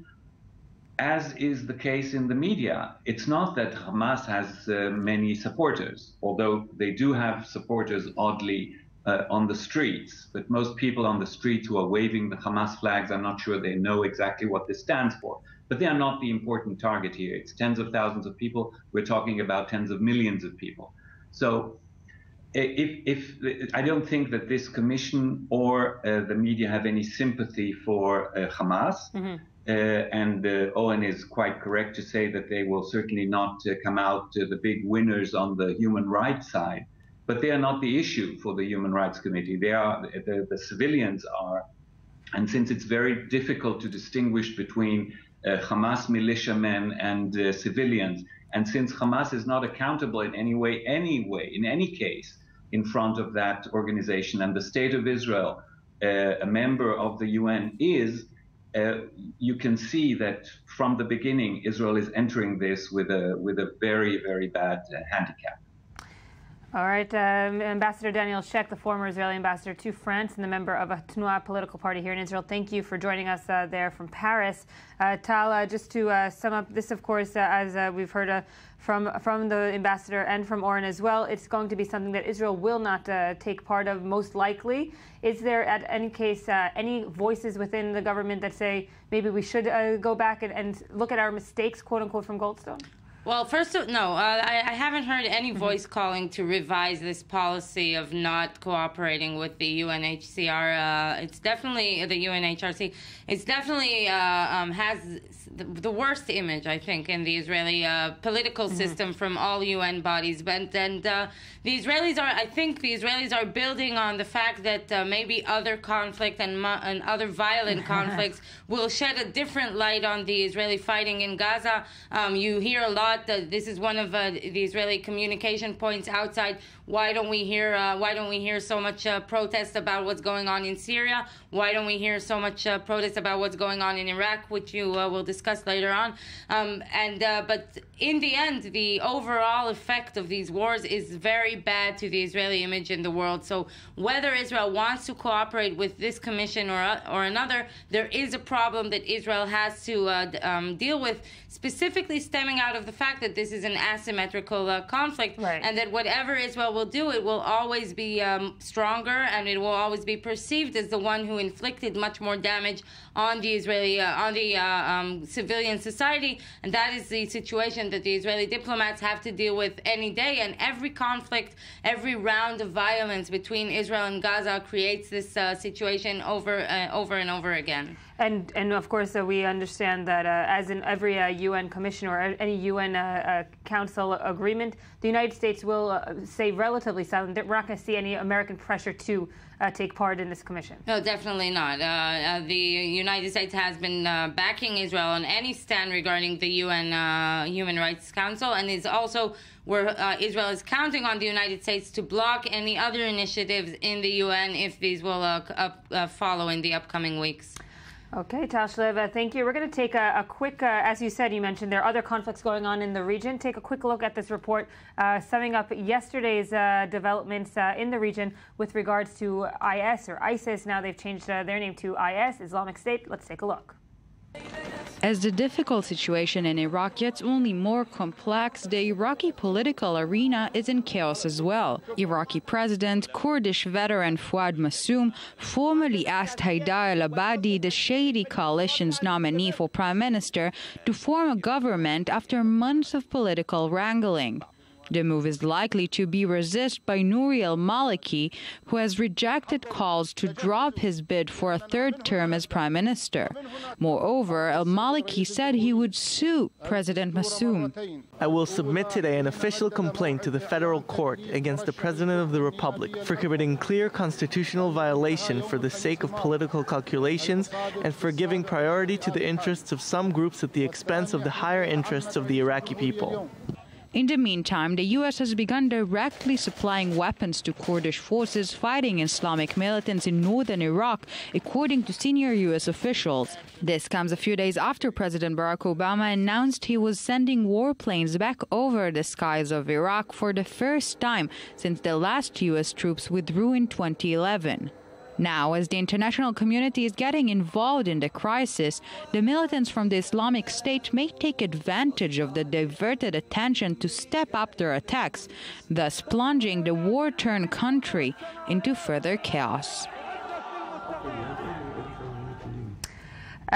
as is the case in the media, it's not that Hamas has many supporters, although they do have supporters, oddly, on the streets. But most people on the streets who are waving the Hamas flags, I'm not sure they know exactly what this stands for. But they are not the important target here. It's tens of thousands of people. We're talking about tens of millions of people. So if I don't think that this commission or the media have any sympathy for Hamas. Mm-hmm. And Owen is quite correct to say that they will certainly not come out the big winners on the human rights side, but they are not the issue for the Human Rights Committee. They are the civilians are, and since it's very difficult to distinguish between Hamas militiamen and civilians, and since Hamas is not accountable in any way, in any case, in front of that organization, and the State of Israel, a member of the UN, is. You can see that from the beginning, Israel is entering this with a very, very bad handicap. All right, Ambassador Daniel Sheck, the former Israeli ambassador to France and the member of a Tnuah political party here in Israel. Thank you for joining us there from Paris. Tal, just to sum up this, of course, as we've heard from the ambassador and from Oren as well, it's going to be something that Israel will not take part of, most likely. Is there, at any case, any voices within the government that say maybe we should go back and look at our mistakes, quote unquote, from Goldstone? Well, first, no, I haven't heard any voice calling to revise this policy of not cooperating with the UNHCR. It's definitely the UNHRC. It's definitely has the worst image, I think, in the Israeli political system from all UN bodies. But the Israelis are, I think, the Israelis are building on the fact that maybe other conflict and other violent conflicts will shed a different light on the Israeli fighting in Gaza. You hear a lot. This is one of the Israeli communication points outside. Why don't we hear so much protest about what's going on in Syria? Why don't we hear so much protest about what's going on in Iraq, which you will discuss later on? But in the end, the overall effect of these wars is very bad to the Israeli image in the world. So whether Israel wants to cooperate with this commission or another, there is a problem that Israel has to deal with, specifically stemming out of the fact that this is an asymmetrical conflict, right, and that whatever Israel will do, it will always be stronger, and it will always be perceived as the one who inflicted much more damage on the Israeli, civilian society, and that is the situation that the Israeli diplomats have to deal with any day. And every conflict, every round of violence between Israel and Gaza creates this situation over and over again. And of course, we understand that as in every UN commission or any UN council agreement, the United States will stay relatively silent. We're not going to see any American pressure to take part in this commission. No, definitely not. The United States has been backing Israel on any stand regarding the UN Human Rights Council, and is also where Israel is counting on the United States to block any other initiatives in the UN if these will follow in the upcoming weeks. Okay, Tal Shalev, thank you. We're going to take a quick, as you said, you mentioned there are other conflicts going on in the region. Take a quick look at this report summing up yesterday's developments in the region with regards to IS or ISIS. Now they've changed their name to IS, Islamic State. Let's take a look. As the difficult situation in Iraq gets only more complex, the Iraqi political arena is in chaos as well. Iraqi President, Kurdish veteran Fuad Massoum formally asked Haidar al-Abadi, the Shady coalition's nominee for prime minister, to form a government after months of political wrangling. The move is likely to be resisted by Nouri al-Maliki, who has rejected calls to drop his bid for a third term as prime minister. Moreover, al-Maliki said he would sue President Massoum. I will submit today an official complaint to the federal court against the President of the Republic for committing clear constitutional violation for the sake of political calculations and for giving priority to the interests of some groups at the expense of the higher interests of the Iraqi people. In the meantime, the U.S. has begun directly supplying weapons to Kurdish forces fighting Islamic militants in northern Iraq, according to senior U.S. officials. This comes a few days after President Barack Obama announced he was sending warplanes back over the skies of Iraq for the first time since the last U.S. troops withdrew in 2011. Now, as the international community is getting involved in the crisis, the militants from the Islamic State may take advantage of the diverted attention to step up their attacks, thus plunging the war-torn country into further chaos.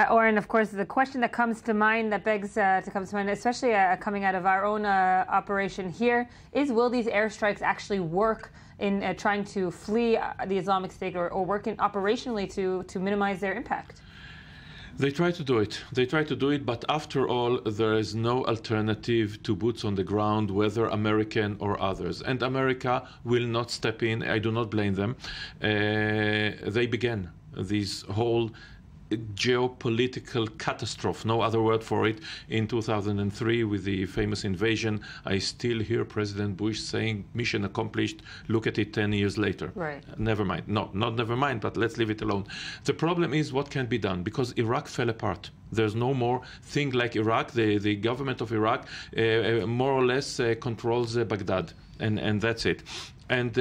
Oren, of course, the question that comes to mind, that begs to come to mind, especially coming out of our own operation here, is will these airstrikes actually work in trying to flee the Islamic State or working operationally to minimize their impact? They try to do it. But after all, there is no alternative to boots on the ground, whether American or others. And America will not step in. I do not blame them. They began this whole geopolitical catastrophe, no other word for it, in 2003 with the famous invasion. I still hear President Bush saying, mission accomplished, look at it 10 years later. Right. Never mind. No, not never mind, but let's leave it alone. The problem is what can be done, because Iraq fell apart. There's no more thing like Iraq. The government of Iraq more or less controls Baghdad, and that's it. And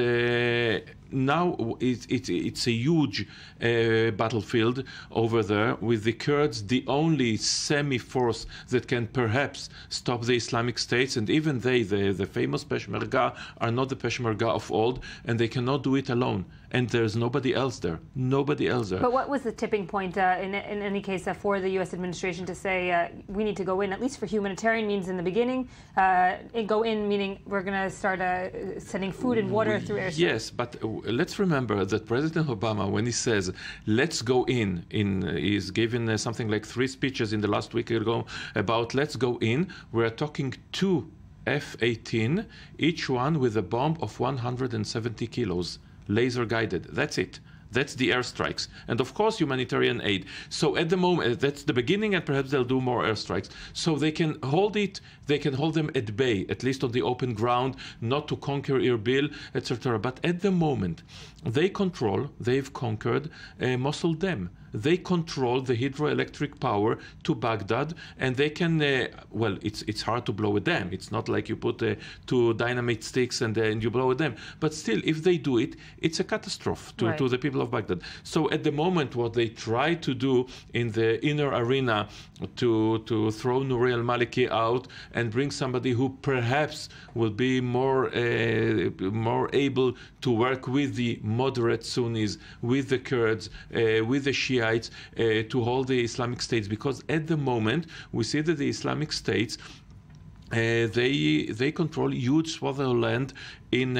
now it's a huge battlefield over there with the Kurds, the only semi-force that can perhaps stop the Islamic States. And even they, the famous Peshmerga, are not the Peshmerga of old, and they cannot do it alone. And there's nobody else there. Nobody else there. But what was the tipping point in any case for the U.S. administration to say we need to go in, at least for humanitarian means in the beginning? Go in meaning we're going to start sending food and water through airstrikes. Yes, but let's remember that President Obama, when he says let's go in he's given something like 3 speeches in the last week ago about let's go in. We're talking 2 F-18, each one with a bomb of 170 kilos. Laser guided. That's it. That's the airstrikes. And of course, humanitarian aid. So at the moment, that's the beginning, and perhaps they'll do more airstrikes. So they can hold it, they can hold them at bay, at least on the open ground, not to conquer Erbil, etc. But at the moment, they've conquered Mosul Dam. They control the hydroelectric power to Baghdad, and they can, well, it's hard to blow a dam. It's not like you put 2 dynamite sticks and you blow a dam. But still, if they do it, it's a catastrophe to the people of Baghdad. So at the moment, what they try to do in the inner arena to throw Nouri al-Maliki out and bring somebody who perhaps will be more able to work with the moderate Sunnis, with the Kurds, with the Shiites, to hold the Islamic States, because at the moment we see that the Islamic States they control huge swaths of land in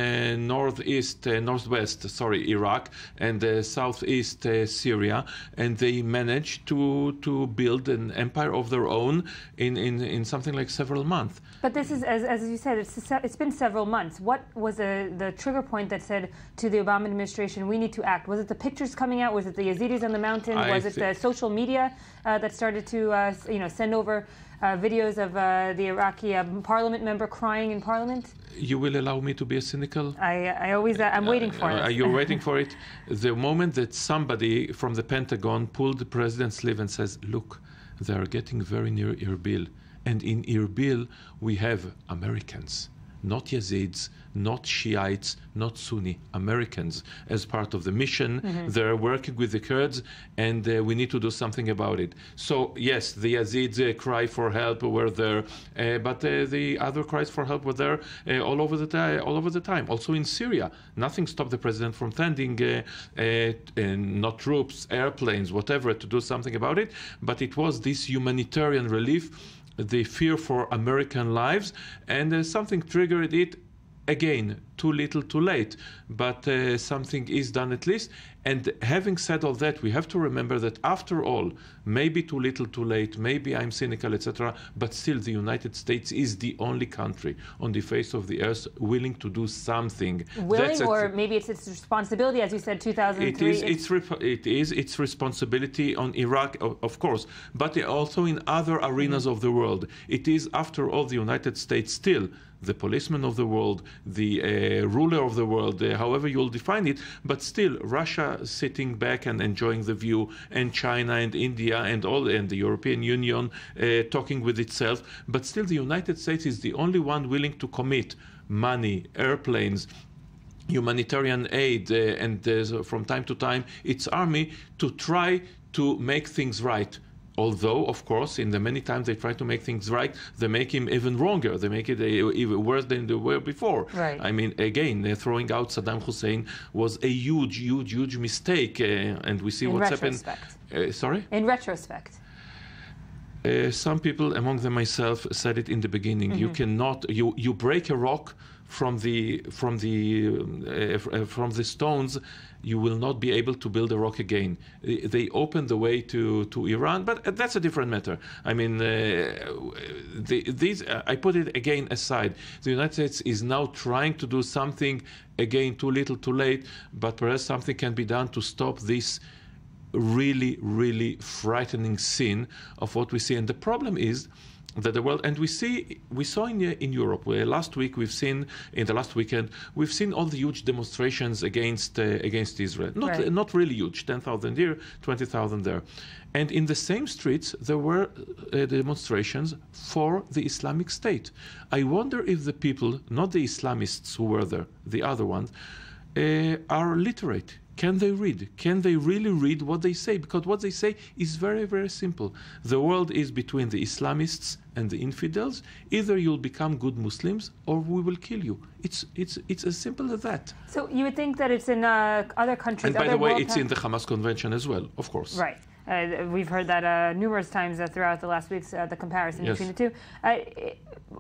northwest Iraq and southeast Syria, and they managed to build an empire of their own in something like several months. But this is, as you said, it's been several months. What was the trigger point that said to the Obama administration, we need to act? Was it the pictures coming out? Was it the Yazidis on the mountain? Was it the social media that started to send over videos of the Iraqi parliament member crying in parliament? You will allow me to be cynical? I'm waiting for it. You're waiting for it? The moment that somebody from the Pentagon pulled the president's sleeve and says, look, they are getting very near Erbil. And in Erbil, we have Americans, not Yazidis, not Shiites, not Sunni, Americans as part of the mission. Mm-hmm. They're working with the Kurds, and we need to do something about it. So, yes, the Yazidis cry for help were there, but the other cries for help were there all over the time. Also in Syria, nothing stopped the president from sending not troops, airplanes, whatever, to do something about it, but it was this humanitarian relief, the fear for American lives, and something triggered it. Again, too little, too late, but something is done at least. And having said all that, we have to remember that after all, maybe too little, too late, maybe I'm cynical, etc., but still the United States is the only country on the face of the earth willing to do something. Willing, or maybe it's its responsibility, as you said, 2003. It is its responsibility on Iraq, of course, but also in other arenas of the world. It is, after all, the United States still the policeman of the world, the ruler of the world, however you'll define it, but still Russia sitting back and enjoying the view, and China and India and the European Union talking with itself, but still the United States is the only one willing to commit money, airplanes, humanitarian aid, and from time to time its army to try to make things right. Although, of course, in the many times they try to make things right, they make him even wronger. They make it even worse than they were before. Right. I mean, again, throwing out Saddam Hussein was a huge mistake, and we see what's happened. Sorry? In retrospect. Some people, among them myself, said it in the beginning. You cannot. You break a rock from the stones, you will not be able to build a rock again. They opened the way to Iran, but that's a different matter. I mean, these I put it again aside. The United States is now trying to do something, again, too little, too late, but perhaps something can be done to stop this really frightening scene of what we see. And the problem is that the world, and we saw in Europe, where last week we've seen, in the last weekend, we've seen all the huge demonstrations against Israel. Not really huge, 10,000 here, 20,000 there. And in the same streets, there were demonstrations for the Islamic State. I wonder if the people, not the Islamists who were there, the other ones, are literate. Can they read? Can they really read what they say? Because what they say is very simple. The world is between the Islamists and the infidels. Either you'll become good Muslims or we will kill you. It's as simple as that. So you would think that it's in other countries. And by the way, it's in the Hamas Convention as well, of course. Right. We've heard that numerous times throughout the last weeks, the comparison between the two.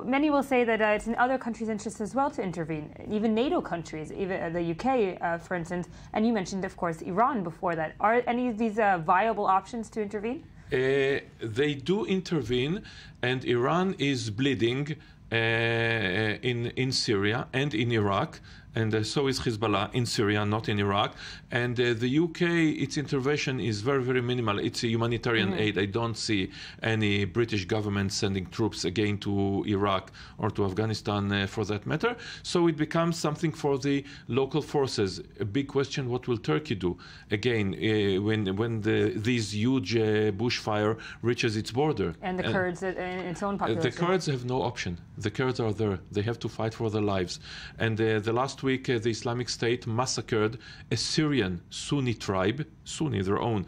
Many will say that it's in other countries' interests as well to intervene, even NATO countries, even the UK, for instance. And you mentioned, of course, Iran before that. Are any of these viable options to intervene? They do intervene, and Iran is bleeding in Syria and in Iraq. And so is Hezbollah in Syria, not in Iraq. And the UK, its intervention is very minimal. It's a humanitarian aid. I don't see any British government sending troops again to Iraq or to Afghanistan for that matter. So it becomes something for the local forces. A big question, what will Turkey do? Again, when these huge bushfire reaches its border. And the Kurds in its own population. The Kurds have no option. The Kurds are there. They have to fight for their lives. And the last week, the Islamic State massacred a Syrian Sunni tribe, Sunni their own,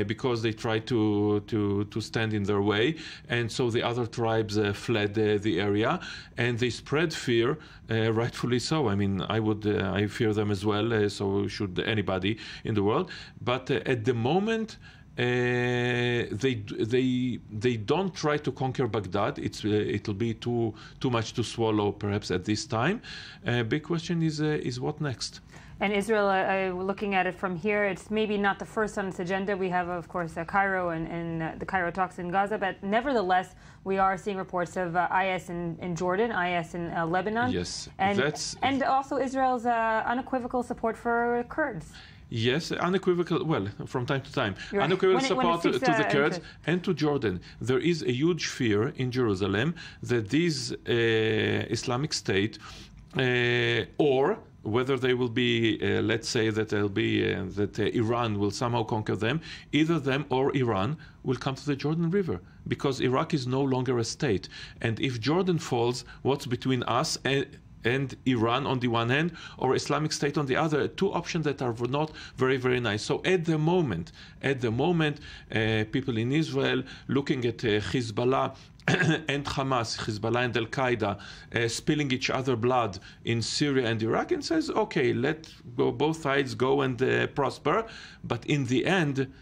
because they tried to stand in their way, and so the other tribes fled the area, and they spread fear, rightfully so. I mean, I fear them as well. So should anybody in the world. But at the moment, they don't try to conquer Baghdad. It'll be too much to swallow, perhaps at this time. Big question is what next. And Israel, looking at it from here, it's maybe not the first on its agenda. We have, of course, Cairo and the Cairo talks in Gaza, but nevertheless, we are seeing reports of IS in Jordan, IS in Lebanon. Yes, and also Israel's unequivocal support for Kurds. Yes, unequivocal, well, from time to time. Right. Unequivocal support to the Kurds and to Jordan. There is a huge fear in Jerusalem that these Islamic State, or whether they will be, let's say that they'll be, that Iran will somehow conquer them, either them or Iran will come to the Jordan River, because Iraq is no longer a state. And if Jordan falls, what's between us and Iran on the one hand, or Islamic State on the other, two options that are not very nice. So at the moment, people in Israel looking at Hezbollah and Hamas, Hezbollah and Al-Qaeda, spilling each other blood in Syria and Iraq, and says, okay, let both sides go and prosper. But in the end,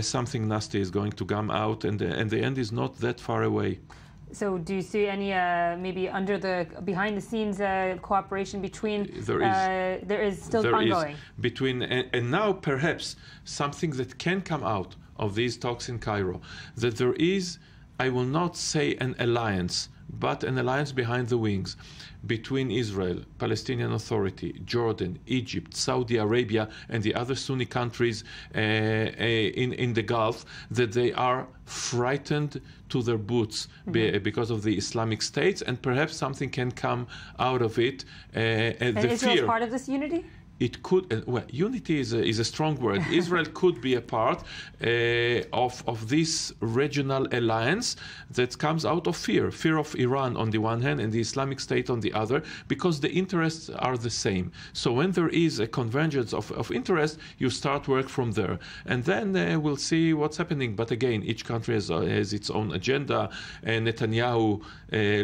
something nasty is going to come out, and the end is not that far away. So do you see any maybe behind the scenes cooperation between? There is still ongoing. And now perhaps something that can come out of these talks in Cairo, that there is, I will not say an alliance, but an alliance behind the wings between Israel, Palestinian Authority, Jordan, Egypt, Saudi Arabia, and the other Sunni countries in the Gulf, that they are frightened to their boots because of the Islamic states, and perhaps something can come out of it. And Israel is part of this unity? It could, well, unity is a strong word. Israel could be a part of this regional alliance that comes out of fear of Iran on the one hand and the Islamic State on the other, because the interests are the same. So when there is a convergence of interest, you start work from there. And then we'll see what's happening. But again, each country has its own agenda. Netanyahu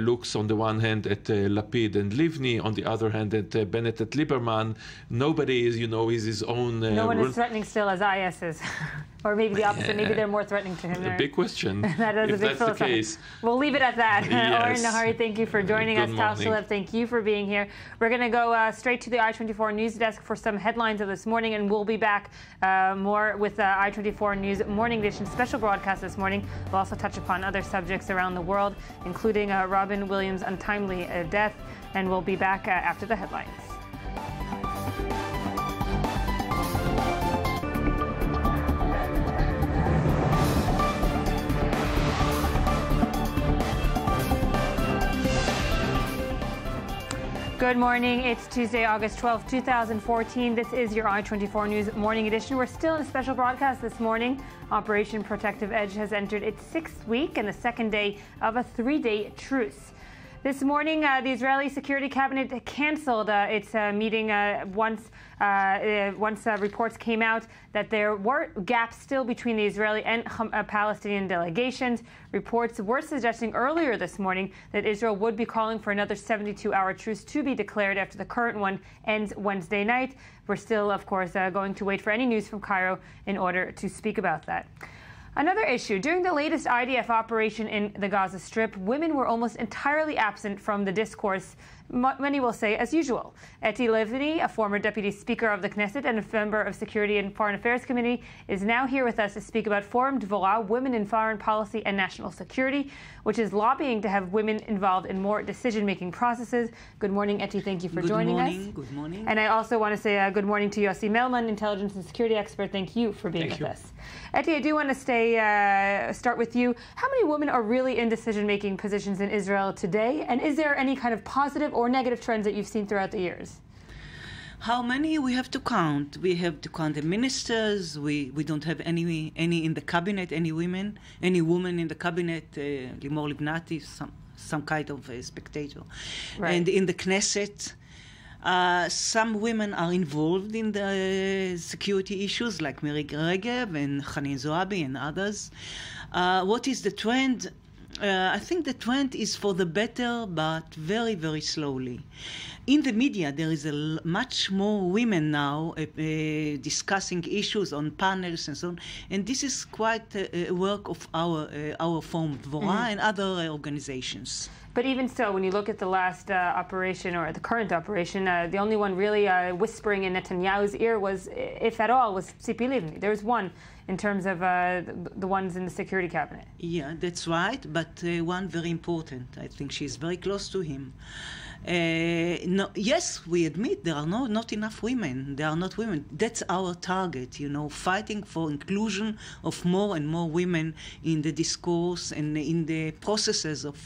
looks on the one hand at Lapid and Livni, on the other hand at Bennett and Lieberman. Nobody is, is his own... no one is threatening still as IS is. Or maybe the opposite. Maybe they're more threatening to him. A big question. That is if a big that's the case. We'll leave it at that. Yes. Oren Nahari, thank you for joining us. Tal morning. Shalev, thank you for being here. We're going to go straight to the I-24 News Desk for some headlines of this morning, and we'll be back more with I-24 News Morning Edition special broadcast this morning. We'll also touch upon other subjects around the world, including Robin Williams' untimely death, and we'll be back after the headlines. Good morning. It's Tuesday, August 12, 2014. This is your I-24 News Morning Edition. We're still in a special broadcast this morning. Operation Protective Edge has entered its 6th week and the second day of a 3-day truce. This morning, the Israeli Security Cabinet canceled its meeting once reports came out that there were gaps still between the Israeli and Palestinian delegations. Reports were suggesting earlier this morning that Israel would be calling for another 72-hour truce to be declared after the current one ends Wednesday night. We're still, of course, going to wait for any news from Cairo in order to speak about that. Another issue. During the latest IDF operation in the Gaza Strip, women were almost entirely absent from the discourse, many will say as usual. Eti Livni, a former deputy speaker of the Knesset and a member of Security and Foreign Affairs Committee, is now here with us to speak about Forum Dvorah, Women in Foreign Policy and National Security, which is lobbying to have women involved in more decision-making processes. Good morning, Eti. Thank you for joining us. Good morning. And I also want to say good morning to Yossi Melman, intelligence and security expert. Thank you for being with us. Eti, I do want to start with you. How many women are really in decision-making positions in Israel today? And is there any kind of positive or negative trends that you've seen throughout the years? How many we have to count? We have to count the ministers. We don't have any in the cabinet, any woman in the cabinet. Limor Livnati, some kind of a spectator. Right. And in the Knesset, some women are involved in the security issues, like Miri Regev and Hanin Zoabi and others. What is the trend? I think the trend is for the better, but very, very slowly. In the media, there is much more women now discussing issues on panels and so on, and this is quite a work of our Forum Dvorah and other organizations. But even so, when you look at the last operation, or the current operation, the only one really whispering in Netanyahu's ear was, if at all, was Tzipi Livni. There's one in terms of the ones in the security cabinet. Yeah, that's right, but one very important. I think she's very close to him. No, yes, we admit there are not enough women. There are not women. That's our target, fighting for inclusion of more and more women in the discourse and in the processes of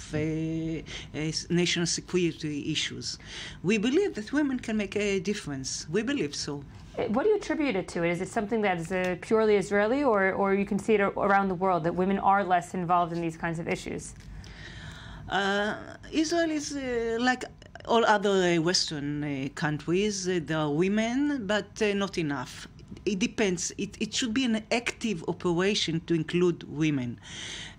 national security issues. We believe that women can make a difference. We believe so. What do you attribute it to? Is it something that is purely Israeli, or you can see it around the world, that women are less involved in these kinds of issues? Israel is like all other Western countries. There are women, but not enough. It depends. It should be an active operation to include women.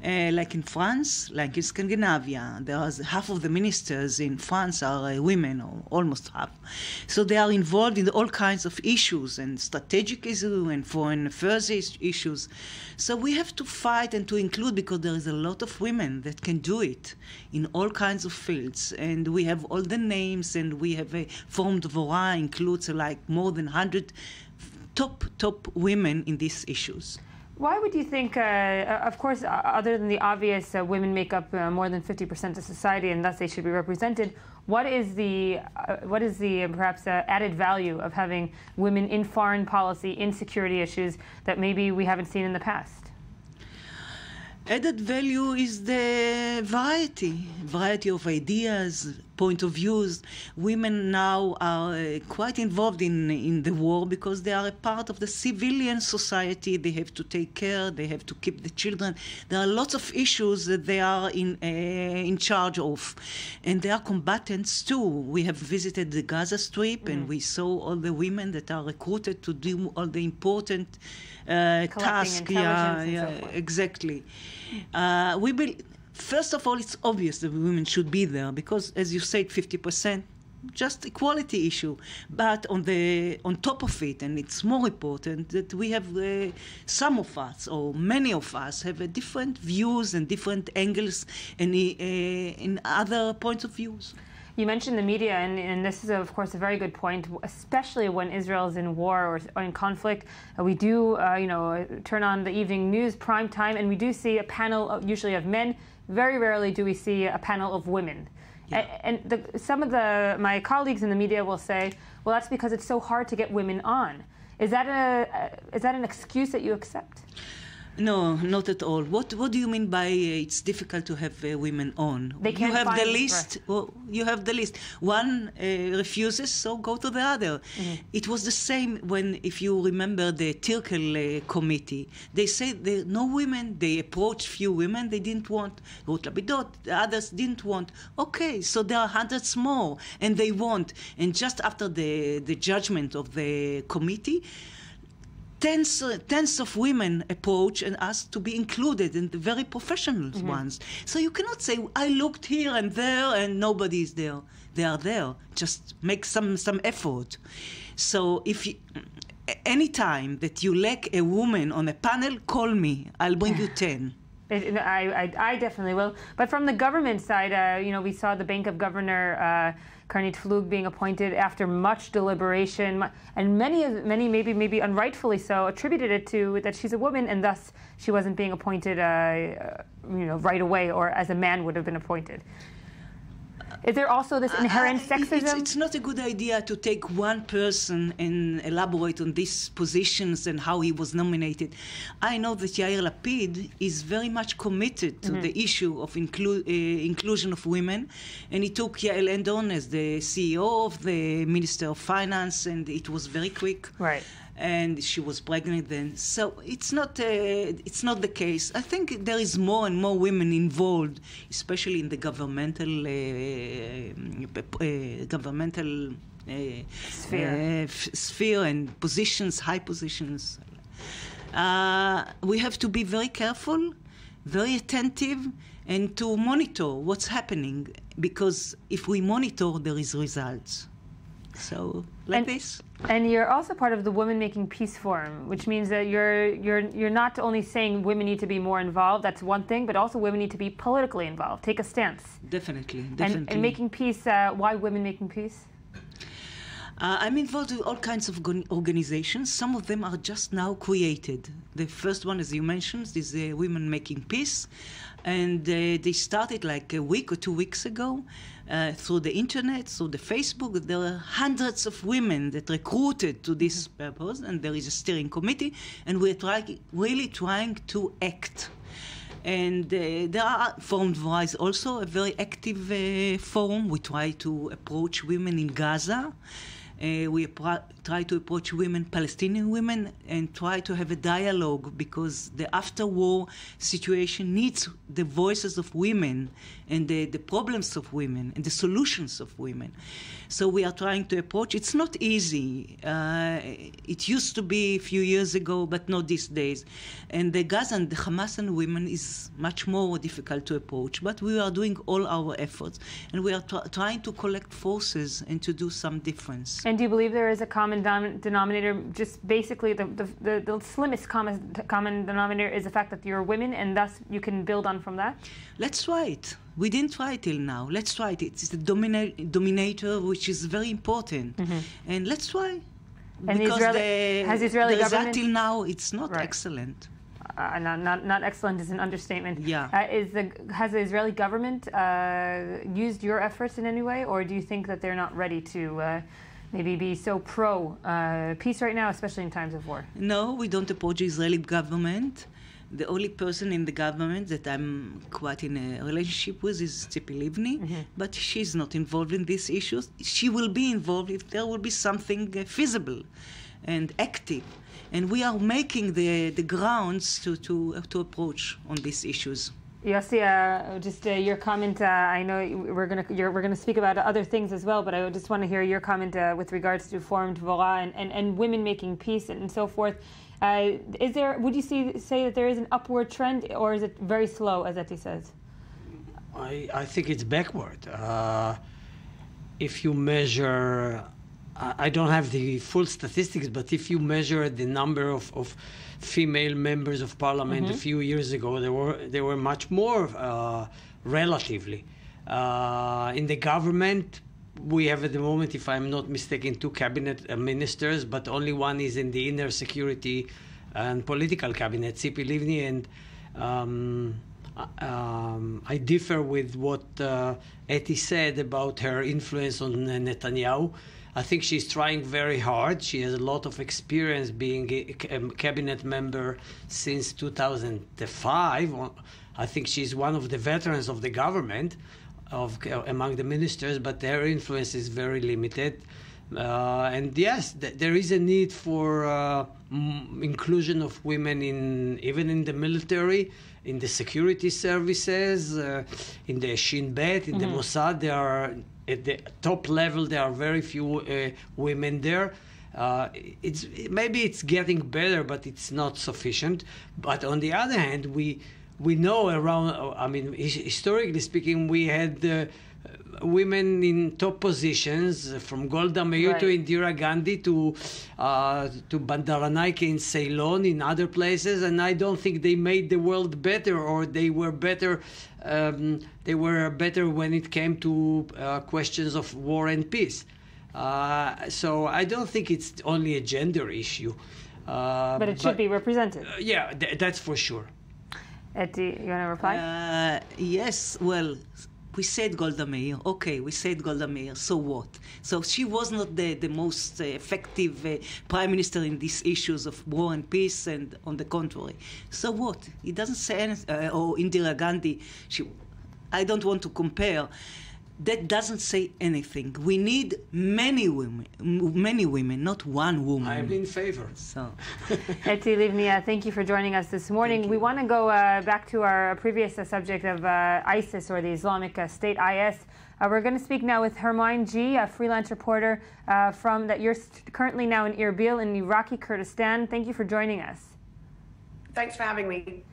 Like in France, like in Scandinavia, half of the ministers in France are women, or almost half. So they are involved in all kinds of issues, and strategic issues, and foreign affairs issues. So we have to fight and to include, because there is a lot of women that can do it in all kinds of fields. And we have all the names, and we have a Forum Dvorah includes like more than 100 top women in these issues. Why would you think, of course, other than the obvious, women make up more than 50% of society and thus they should be represented, what is the perhaps added value of having women in foreign policy, in security issues that maybe we haven't seen in the past? Added value is the variety of ideas, point of views. Women now are quite involved in the war because they are a part of the civilian society. They have to take care, they have to keep the children. There are lots of issues that they are in charge of. And they are combatants too. We have visited the Gaza Strip and we saw all the women that are recruited to do all the important tasks. Exactly. First of all, it's obvious that women should be there because, as you said, 50%, just equality issue. But on top of it, and it's more important, that we have some of us, or many of us, have different views and different angles and in other points of views. You mentioned the media, and this is, of course, a very good point, especially when Israel is in war or in conflict. We do, turn on the evening news, prime time, and we do see a panel usually of men. Very rarely do we see a panel of women. Yeah. And some of my colleagues in the media will say, well, that's because it's so hard to get women on. Is that an excuse that you accept? No, not at all. What do you mean by it's difficult to have women on? They can't you have find the list. Well, you have the list. One refuses, so go to the other. Mm-hmm. It was the same if you remember the Turkel committee. They said there no women. They approached few women. They didn't want. Ruth Lapidot, the others didn't want. Okay, so there are hundreds more, and they want. And just after the judgment of the committee, tens of women approach and ask to be included in the very professional ones. So you cannot say, I looked here and there and nobody is there. They are there. Just make some effort. So any time that you lack a woman on a panel, call me. I'll bring you 10. I definitely will. But from the government side, we saw the Bank of Governor Karnit Flug being appointed after much deliberation, and many maybe unrightfully so attributed it to that she's a woman and thus she wasn't being appointed right away or as a man would have been appointed. Is there also this inherent sexism? It's not a good idea to take one person and elaborate on these positions and how he was nominated. I know that Yair Lapid is very much committed to the issue of inclusion of women, and he took Yael Endon as the CEO of the Minister of Finance, and it was very quick. Right. And she was pregnant then. So it's not the case. I think there is more and more women involved, especially in the governmental sphere and positions, high positions. We have to be very careful, very attentive, and to monitor what's happening, because if we monitor, there is results. So this. And you're also part of the Women Making Peace Forum, which means that you're not only saying women need to be more involved, that's one thing, but also women need to be politically involved, take a stance. Definitely. And making peace, why women making peace? I'm involved with all kinds of organizations. Some of them are just now created. The first one, as you mentioned, is Women Making Peace. And they started like a week or 2 weeks ago through the internet, through the Facebook. There are hundreds of women that recruited to this purpose, and there is a steering committee, and we're really trying to act. And there are forum-wise also a very active forum. We try to approach women in Gaza. We try to approach women, Palestinian women, and try to have a dialogue, because the after-war situation needs the voices of women and the problems of women and the solutions of women. So we are trying to approach. It's not easy. It used to be a few years ago, but not these days. And the Gaza and the Hamas and women is much more difficult to approach. But we are doing all our efforts, and we are trying to collect forces and to do some difference. And do you believe there is a common denominator? Just basically, the slimmest common denominator is the fact that you're women, and thus you can build on from that? Let's try it. We didn't try it till now. Let's try it. It's the dominator, which is very important. And let's try. And because has the Israeli the government... result till now, it's not excellent. not excellent is an understatement. Yeah. Has the Israeli government used your efforts in any way, or do you think that they're not ready to maybe be so pro-peace right now, especially in times of war? No, we don't approach the Israeli government. The only person in the government that I'm quite in a relationship with is Tzipi Livni, but she's not involved in these issues. She will be involved if there will be something feasible and active. And we are making the grounds to approach on these issues. Yossi, just your comment. I know we're gonna speak about other things as well, but I just want to hear your comment with regards to Forum Dvorah and women making peace and so forth. Would you say that there is an upward trend, or is it very slow, as Eti says? I think it's backward. If you measure, I don't have the full statistics, but if you measure the number of female members of parliament a few years ago, there were much more relatively. In the government, we have at the moment, if I'm not mistaken, 2 cabinet ministers, but only one is in the inner security and political cabinet, Tzipi Livni, and I differ with what Eti said about her influence on Netanyahu. I think she's trying very hard. She has a lot of experience being a cabinet member since 2005. I think she's one of the veterans of the government, among the ministers, but their influence is very limited. And yes, there is a need for inclusion of women even in the military, in the security services, in the Shin Bet, in the Mossad. There are at the top level. There are very few women there. Maybe it's getting better, but it's not sufficient. But on the other hand, we know historically speaking, we had women in top positions, from Golda Meir to Indira Gandhi to Bandaranaike in Ceylon, in other places, and I don't think they made the world better, or they were better. They were better when it came to questions of war and peace. So I don't think it's only a gender issue. But it should be represented. Yeah, that's for sure. Eti, you want to reply? Yes, well, we said Golda Meir. Okay, we said Golda Meir. So what? So she was not the most effective prime minister in these issues of war and peace, and on the contrary. So what? It doesn't say anything. Or Indira Gandhi. I don't want to compare. That doesn't say anything. We need many women, not one woman. I'm in favor. So, Eti Livni, thank you for joining us this morning. We want to go back to our previous subject of ISIS, or the Islamic State, IS. We're going to speak now with Hermine G., a freelance reporter that you're currently now in Erbil in Iraqi Kurdistan. Thank you for joining us. Thanks for having me.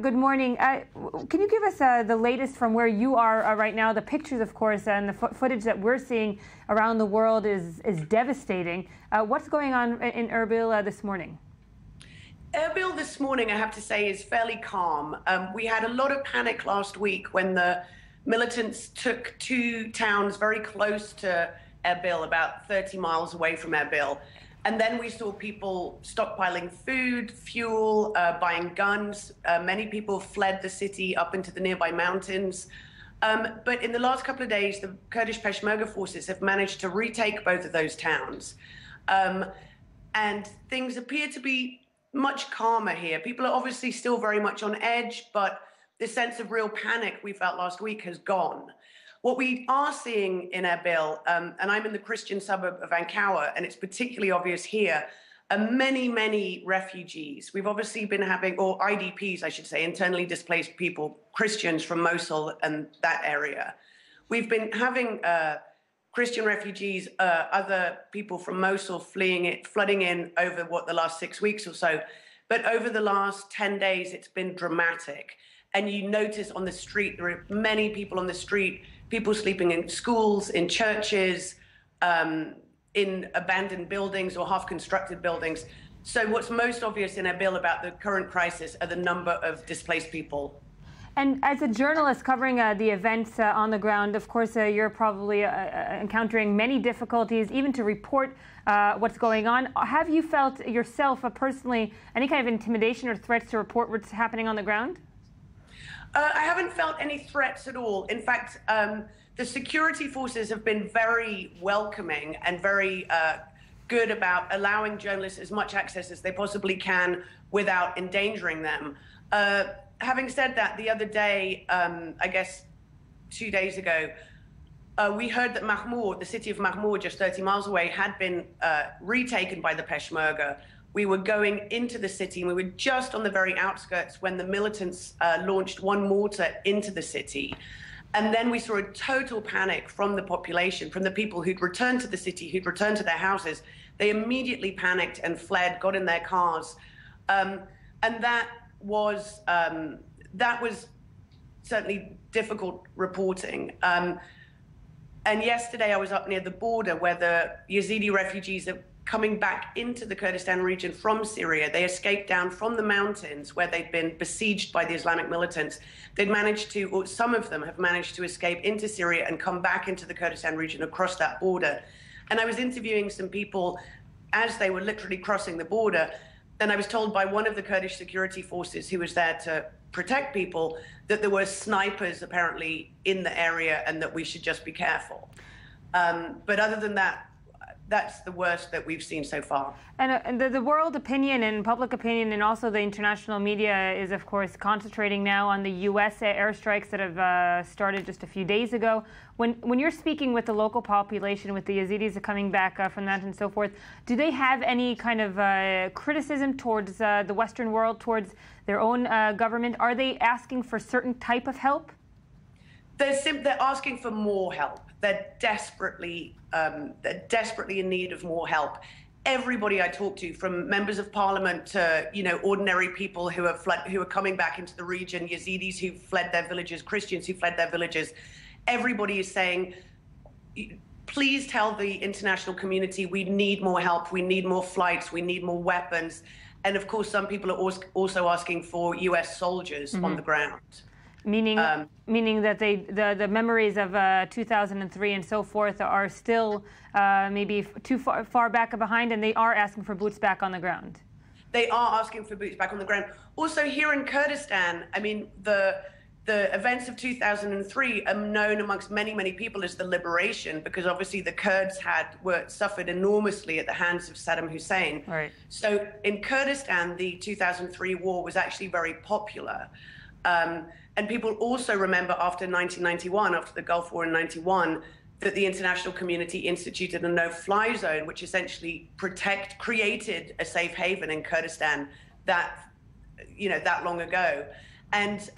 Good morning. Can you give us the latest from where you are right now? The pictures, of course, and the footage that we're seeing around the world is devastating. What's going on in Erbil this morning? Erbil this morning, I have to say, is fairly calm. We had a lot of panic last week when the militants took 2 towns very close to Erbil, about 30 miles away from Erbil. And then we saw people stockpiling food, fuel, buying guns. Many people fled the city up into the nearby mountains. But in the last couple of days, the Kurdish Peshmerga forces have managed to retake both of those towns. And things appear to be much calmer here. People are obviously still very much on edge, but the sense of real panic we felt last week has gone. What we are seeing in Erbil, and I'm in the Christian suburb of Ankawa, and it's particularly obvious here, are many, many refugees. We've obviously been having, or IDPs, I should say, internally displaced people, Christians from Mosul and that area. We've been having Christian refugees, other people from Mosul flooding in over the last 6 weeks or so. But over the last 10 days, it's been dramatic. And you notice on the street, there are many people on the street, people sleeping in schools, in churches, in abandoned buildings or half-constructed buildings. So what's most obvious in Erbil about the current crisis are the number of displaced people. And as a journalist covering the events on the ground, of course, you're probably encountering many difficulties, even to report what's going on. Have you felt yourself personally any kind of intimidation or threats to report what's happening on the ground? I haven't felt any threats at all. In fact, the security forces have been very welcoming and very good about allowing journalists as much access as they possibly can without endangering them. Having said that, the other day, I guess 2 days ago, we heard that Mahmoud, the city of Mahmoud, just 30 miles away, had been retaken by the Peshmerga. We were going into the city, and we were just on the very outskirts when the militants launched one mortar into the city. And then we saw a total panic from the population, from the people who'd returned to the city, who'd returned to their houses. They immediately panicked and fled, got in their cars. And that was certainly difficult reporting. And yesterday I was up near the border where the Yazidi refugees are coming back into the Kurdistan region from Syria. They escaped down from the mountains where they'd been besieged by the Islamic militants. They'd managed to, or some of them have managed to escape into Syria and come back into the Kurdistan region across that border. And I was interviewing some people as they were literally crossing the border. And I was told by one of the Kurdish security forces who was there to protect people that there were snipers apparently in the area and that we should just be careful. But other than that, that's the worst that we've seen so far. And the world opinion and public opinion and also the international media is, of course, concentrating now on the U.S. airstrikes that have started just a few days ago. When you're speaking with the local population, with the Yazidis coming back from that and so forth, do they have any kind of criticism towards the Western world, towards their own government? Are they asking for certain type of help? They're asking for more help. They're desperately in need of more help. Everybody I talk to, from members of parliament to ordinary people who are coming back into the region, Yazidis who fled their villages, Christians who fled their villages, everybody is saying, please tell the international community we need more help, we need more flights, we need more weapons, and of course some people are also asking for U.S. soldiers on the ground. Meaning that the memories of 2003 and so forth are still maybe too far back behind, and they are asking for boots back on the ground. They are asking for boots back on the ground. Also here in Kurdistan, I mean, the events of 2003 are known amongst many people as the liberation, because obviously the Kurds suffered enormously at the hands of Saddam Hussein. Right. So in Kurdistan, the 2003 war was actually very popular. And people also remember after 1991, after the Gulf War in 91, that the international community instituted a no-fly zone, which essentially created a safe haven in Kurdistan that long ago. And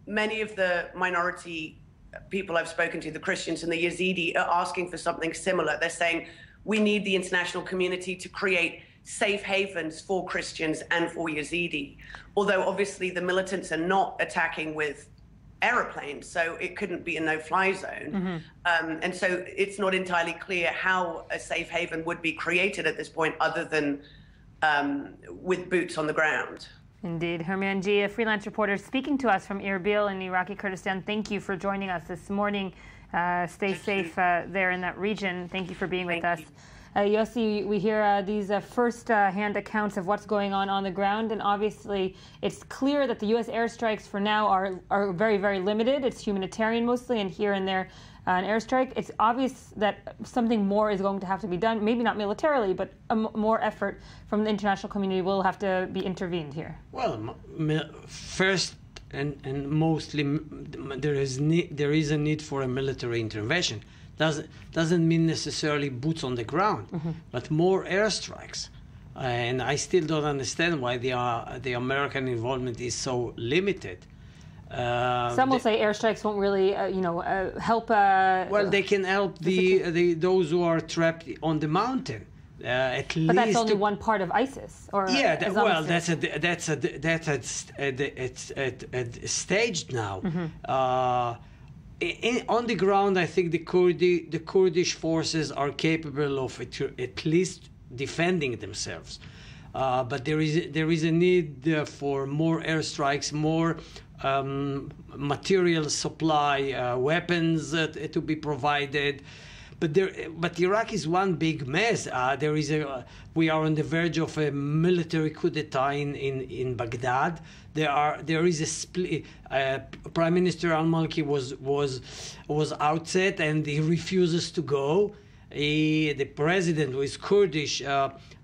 many of the minority people I've spoken to, the Christians and the Yazidi, are asking for something similar. They're saying, we need the international community to create safe havens for Christians and for Yazidi. Although obviously the militants are not attacking with aeroplanes, so it couldn't be a no-fly zone. And so it's not entirely clear how a safe haven would be created at this point, other than with boots on the ground. Indeed. Herman G., a freelance reporter speaking to us from Erbil in Iraqi Kurdistan. Thank you for joining us this morning. Stay safe there in that region. Thank you for being with us. Yossi, we hear these first-hand accounts of what's going on the ground, and obviously it's clear that the U.S. airstrikes for now are very limited. It's humanitarian mostly, and here and there an airstrike. It's obvious that something more is going to have to be done, maybe not militarily, but more effort from the international community will have to be intervened here. Well, first and mostly there is a need for a military intervention. Doesn't mean necessarily boots on the ground, but more airstrikes. And I still don't understand why the American involvement is so limited. Some will say airstrikes won't really, help. Well, they can help those who are trapped on the mountain. At least, but that's only one part of ISIS, or that's staged now. On the ground, I think the Kurdish forces are capable of at least defending themselves. But there is a need for more airstrikes, more material supply, weapons to be provided. But Iraq is one big mess. We are on the verge of a military coup d'etat in Baghdad. There is a split. Prime Minister al-Maliki was outset and he refuses to go. The president, who is Kurdish,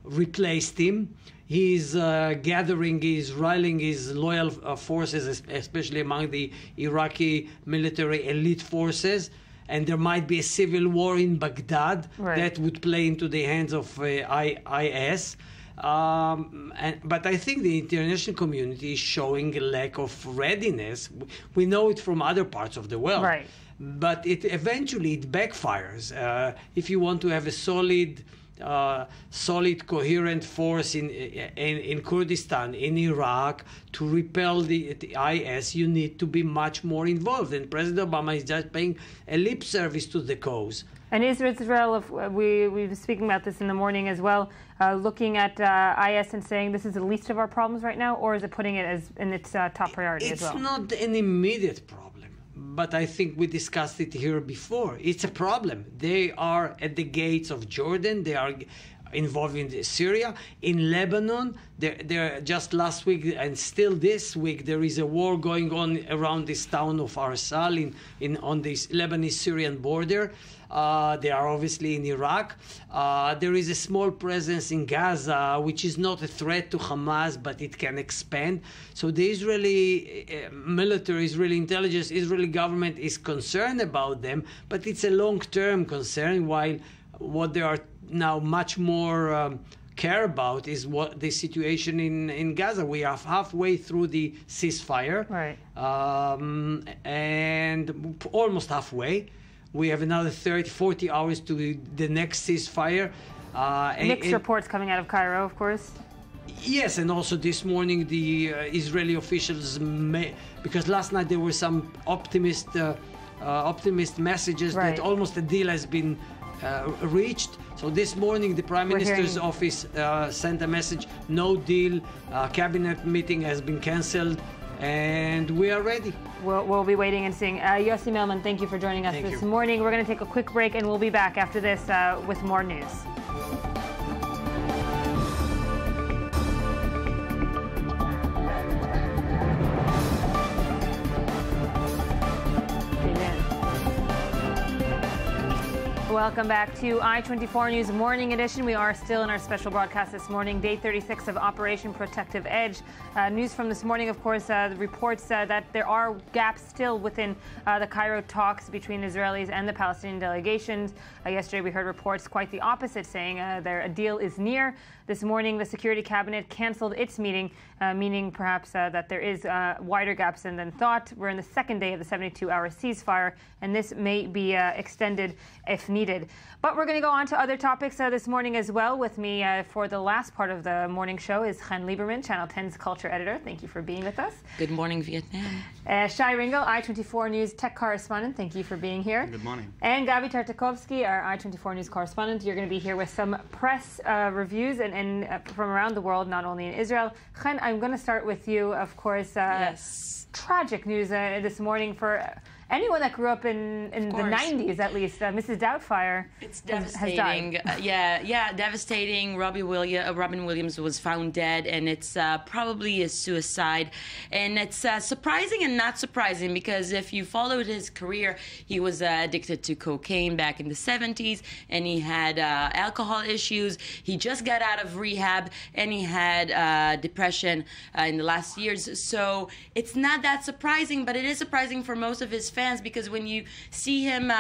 replaced him. He's rallying his loyal forces, especially among the Iraqi military elite forces. And there might be a civil war in Baghdad that would play into the hands of IS. But I think the international community is showing a lack of readiness. We know it from other parts of the world. Right. But eventually it backfires. If you want to have a solid, coherent force in Kurdistan, in Iraq, to repel the IS, you need to be much more involved. And President Obama is just paying a lip service to the cause. And Israel, we were speaking about this in the morning as well, looking at IS and saying this is the least of our problems right now, or is it putting it as in its top priority as well? It's not an immediate problem. But I think we discussed it here before. It's a problem. They are at the gates of Jordan. They are involved in Syria. In Lebanon, they're just last week and still this week, there is a war going on around this town of Arsal on this Lebanese-Syrian border. They are obviously in Iraq. There is a small presence in Gaza, which is not a threat to Hamas, but it can expand. So the Israeli military, Israeli intelligence, Israeli government is concerned about them, but it's a long-term concern, while what they are now much more care about is what the situation in Gaza. We are halfway through the ceasefire, right? And almost halfway. We have another 40 hours to the next ceasefire. Mixed reports coming out of Cairo, of course. Yes, and also this morning the Israeli officials, because last night there were some optimist messages that almost a deal has been reached. So this morning the Prime Minister's office sent a message, no deal, cabinet meeting has been cancelled, and we are ready. We'll be waiting and seeing. Yossi Melman, thank you for joining us this morning. We're going to take a quick break and we'll be back after this with more news. Welcome back to I-24 News Morning Edition. We are still in our special broadcast this morning, day 36 of Operation Protective Edge. News from this morning, of course, the reports that there are gaps still within the Cairo talks between Israelis and the Palestinian delegations. Yesterday we heard reports quite the opposite, saying a deal is near. This morning the Security Cabinet cancelled its meeting, meaning perhaps that there is wider gaps than thought. We're in the second day of the 72-hour ceasefire, and this may be extended if needed. But we're going to go on to other topics this morning as well. With me for the last part of the morning show is Chen Lieberman, Channel 10's culture editor. Thank you for being with us. Good morning, Vietnam. Shai Ringel, I-24 News tech correspondent. Thank you for being here. Good morning. And Gabi Tartakovsky, our I-24 News correspondent. You're going to be here with some press reviews and from around the world, not only in Israel. Chen, I'm going to start with you, of course. Yes. Tragic news this morning for anyone that grew up in the 90s, at least. Mrs. Doubtfire it's devastating. has died. Yeah, devastating. Robin Williams was found dead, and it's probably a suicide. And it's surprising and not surprising, because if you followed his career, he was addicted to cocaine back in the 70s, and he had alcohol issues. He just got out of rehab, and he had depression in the last years. So it's not that surprising, but it is surprising for most of his fans, because when you see him,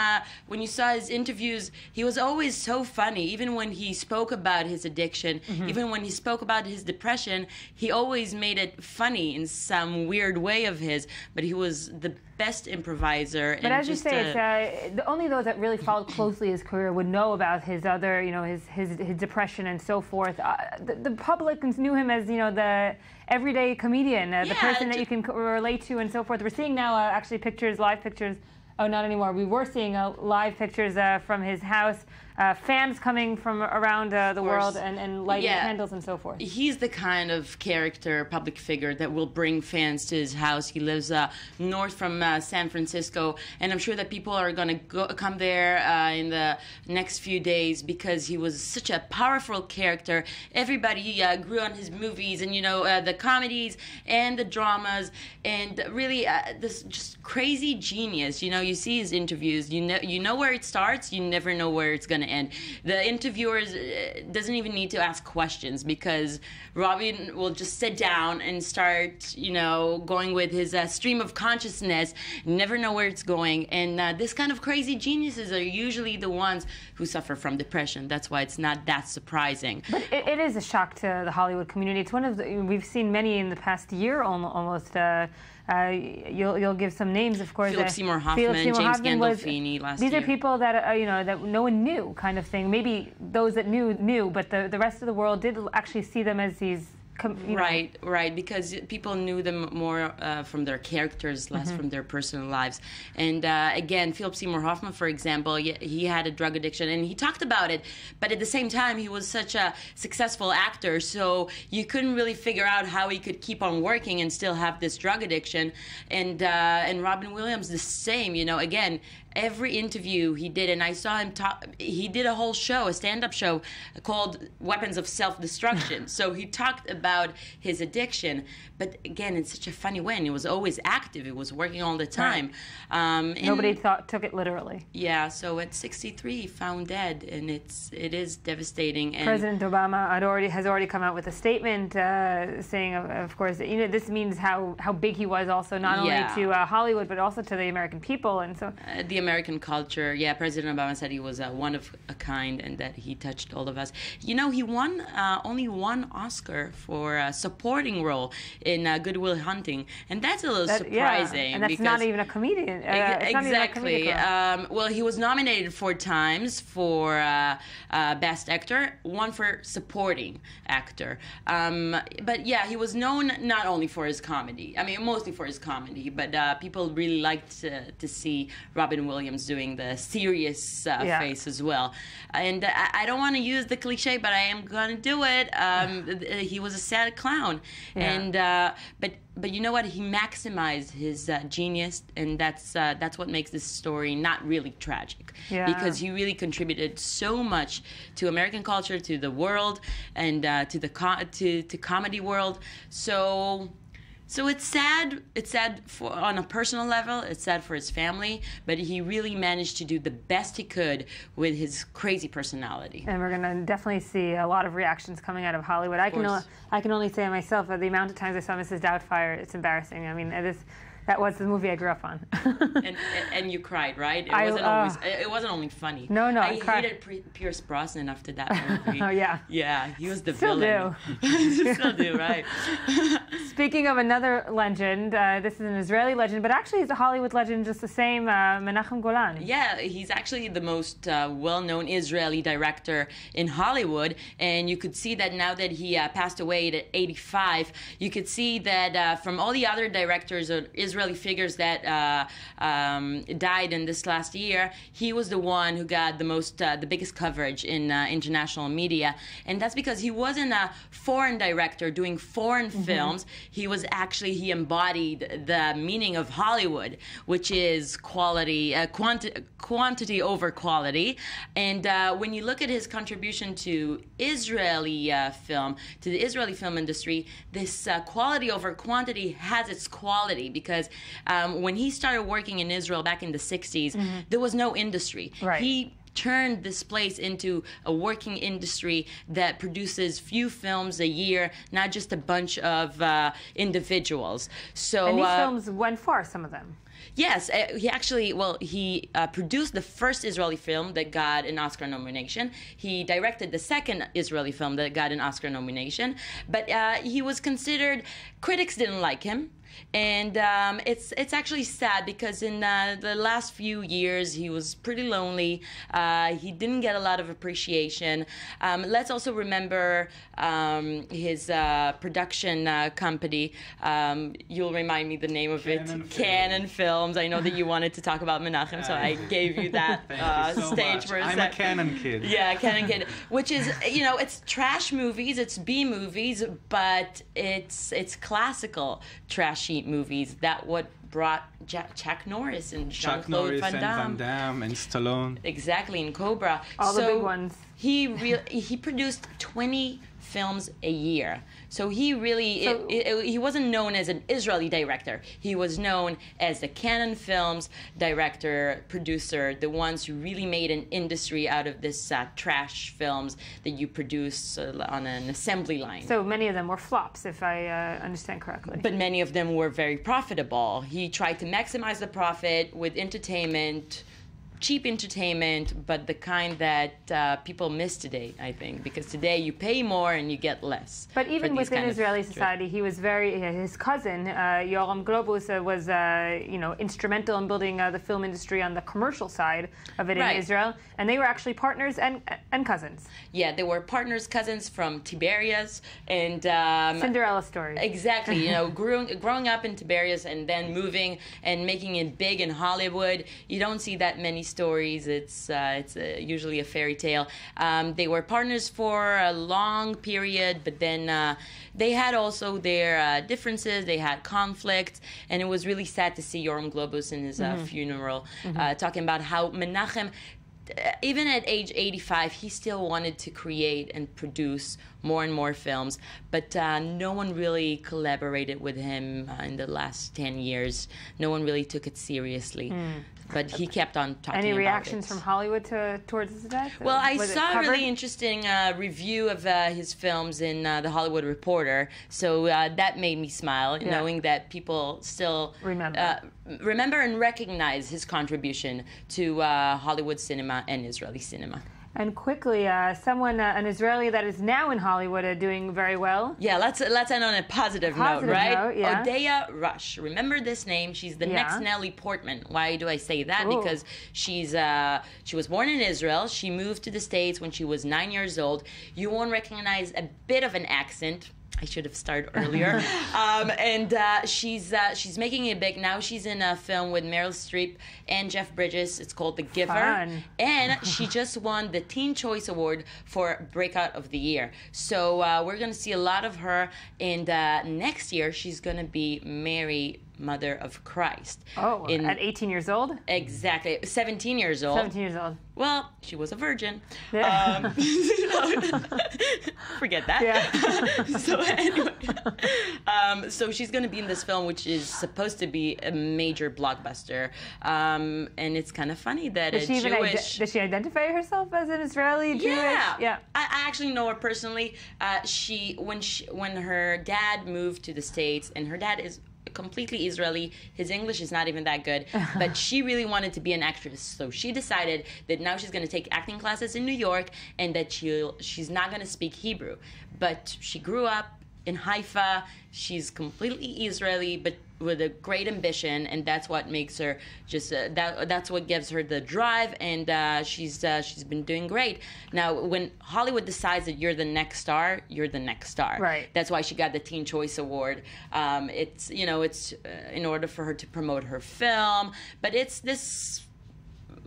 when you saw his interviews, he was always so funny. Even when he spoke about his addiction, even when he spoke about his depression, he always made it funny in some weird way of his. But he was the best improviser. But as you say, it's only those that really followed closely his career would know about his other, his depression and so forth. The public knew him as, the everyday comedian, the person that you can relate to and so forth. We're seeing now actually live pictures. Oh, not anymore. We were seeing live pictures from his house fans coming from around the world and lighting candles and so forth. He's the kind of character, public figure that will bring fans to his house. He lives north from San Francisco, and I'm sure that people are going to come there in the next few days because he was such a powerful character. Everybody grew on his movies and, the comedies and the dramas, and really this just crazy genius. You see his interviews, you know where it starts, you never know where it's going to end. The interviewers doesn't even need to ask questions because Robin will just sit down and start, going with his stream of consciousness, never know where it's going. And this kind of crazy geniuses are usually the ones who suffer from depression. That's why it's not that surprising. But it is a shock to the Hollywood community. It's one of we've seen many in the past year almost. You'll give some names, of course. Philip Seymour Hoffman, James Gandolfini last year. These are people that that no one knew, kind of thing. Maybe those that knew, but the rest of the world did actually see them as these. Right, because people knew them more from their characters, less from their personal lives. And again, Philip Seymour Hoffman, for example, he had a drug addiction, and he talked about it. But at the same time, he was such a successful actor, so you couldn't really figure out how he could keep on working and still have this drug addiction. And Robin Williams, the same. Again, every interview he did, and I saw him talk. He did a whole show, a stand-up show called "Weapons of Self-Destruction." So he talked about his addiction, but again, in such a funny way. And he was always active. He was working all the time. Right. Nobody took it literally. Yeah. So at 63, he found dead, and it is devastating. And President Obama has already come out with a statement saying, of course, this means how big he was, also not only to Hollywood but also to the American people, and so the American culture. Yeah, President Obama said he was one of a kind and that he touched all of us. He won only one Oscar for supporting role in Good Will Hunting, and that's a little surprising. Yeah. And that's not even a comedian. Exactly. Well, he was nominated 4 times for Best Actor, 1 for Supporting Actor. But yeah, he was known not only for his comedy. I mean, mostly for his comedy, but people really liked to see Robin Williams doing the serious face as well. And I don't want to use the cliche, but I am going to do it. He was a sad clown. And but you know what? He maximized his genius, and that's what makes this story not really tragic. Yeah. Because he really contributed so much to American culture, to the world, and to the comedy world. So it's sad. It's sad on a personal level. It's sad for his family, but he really managed to do the best he could with his crazy personality. And we're going to definitely see a lot of reactions coming out of Hollywood. I can only say myself, the amount of times I saw Mrs. Doubtfire, it's embarrassing. I mean, that was the movie I grew up on. and you cried, right? It wasn't only funny. No, I cried. hated Pierce Brosnan after that movie. Oh, yeah. Yeah, he was the Still villain. Still do, right? Speaking of another legend, this is an Israeli legend, but actually he's a Hollywood legend just the same, Menachem Golan. Yeah, he's actually the most well-known Israeli director in Hollywood, and you could see that now that he passed away at 85, you could see that from all the other directors or Israeli figures that died in this last year, he was the one who got the biggest coverage in international media, and that's because he wasn't a foreign director doing foreign films. He embodied the meaning of Hollywood, which is quality, quantity over quality. And when you look at his contribution to Israeli film, to the Israeli film industry, this quality over quantity has its quality because when he started working in Israel back in the 60s, there was no industry. Right. He turned this place into a working industry that produces few films a year, not just a bunch of individuals. So, and these films went far, some of them. Yes, he produced the first Israeli film that got an Oscar nomination. He directed the second Israeli film that got an Oscar nomination. But he was considered, critics didn't like him. And it's actually sad because in the last few years he was pretty lonely. He didn't get a lot of appreciation. Let's also remember his production company. You'll remind me the name of Canon Films. I know that you wanted to talk about Menachem, so I gave you that stage for a second. I'm a Canon kid. Yeah, Canon kid, which is, it's trash movies, it's B movies, but it's classical trashy movies. That what brought Chuck Norris and Jean-Claude Van Damme and Stallone. Exactly, in Cobra. All the big ones. He produced 20 films a year. So he wasn't known as an Israeli director. He was known as the Canon Films director, producer, the ones who really made an industry out of this trash films that you produce on an assembly line. So many of them were flops, if I understand correctly. But many of them were very profitable. He tried to maximize the profit with entertainment, cheap entertainment, but the kind that people miss today, I think, because today you pay more and you get less. But even within Israeli society, he was his cousin, Yoram Globus, was, instrumental in building the film industry on the commercial side of it in Israel, and they were actually partners and cousins. Yeah, they were partners, cousins from Tiberias, and Cinderella story. Exactly, growing up in Tiberias and then moving and making it big in Hollywood. You don't see that many stories. It's usually a fairy tale. They were partners for a long period, but then they had also their differences. They had conflicts, and it was really sad to see Yoram Globus in his funeral talking about how Menachem, even at age 85, he still wanted to create and produce more and more films, but no one really collaborated with him in the last 10 years. No one really took it seriously. But he kept on talking about it. Any reactions from Hollywood towards his death? Well, I saw a really interesting review of his films in The Hollywood Reporter, so that made me smile, knowing that people still remember and recognize his contribution to Hollywood cinema and Israeli cinema. And quickly, an Israeli that is now in Hollywood doing very well. Yeah, let's end on a positive note, right? Yeah. Odeya Rush. Remember this name? She's the next Natalie Portman. Why do I say that? Ooh. Because she was born in Israel. She moved to the States when she was 9 years old. You won't recognize a bit of an accent. I should have started earlier. She's making it big. Now she's in a film with Meryl Streep and Jeff Bridges. It's called The Giver. Fun. And she just won the Teen Choice Award for Breakout of the Year. So we're going to see a lot of her. And next year, she's going to be Mary, Mother of Christ. Oh, at 18 years old? Exactly. 17 years old. 17 years old. Well, she was a virgin. Yeah. Forget that. Yeah. So anyway, so she's going to be in this film, which is supposed to be a major blockbuster. And it's kind of funny that does she identify herself as an Israeli Jewish? Yeah. I actually know her personally. When her dad moved to the States, and her dad is completely Israeli. His English is not even that good, but she really wanted to be an actress. So she decided that now she's going to take acting classes in New York, and that she's not going to speak Hebrew. But she grew up in Haifa. She's completely Israeli, but with a great ambition, and that's what makes her that's what gives her the drive, and she's been doing great. Now, when Hollywood decides that you're the next star, you're the next star. Right. That's why she got the Teen Choice Award. It's in order for her to promote her film, but it's this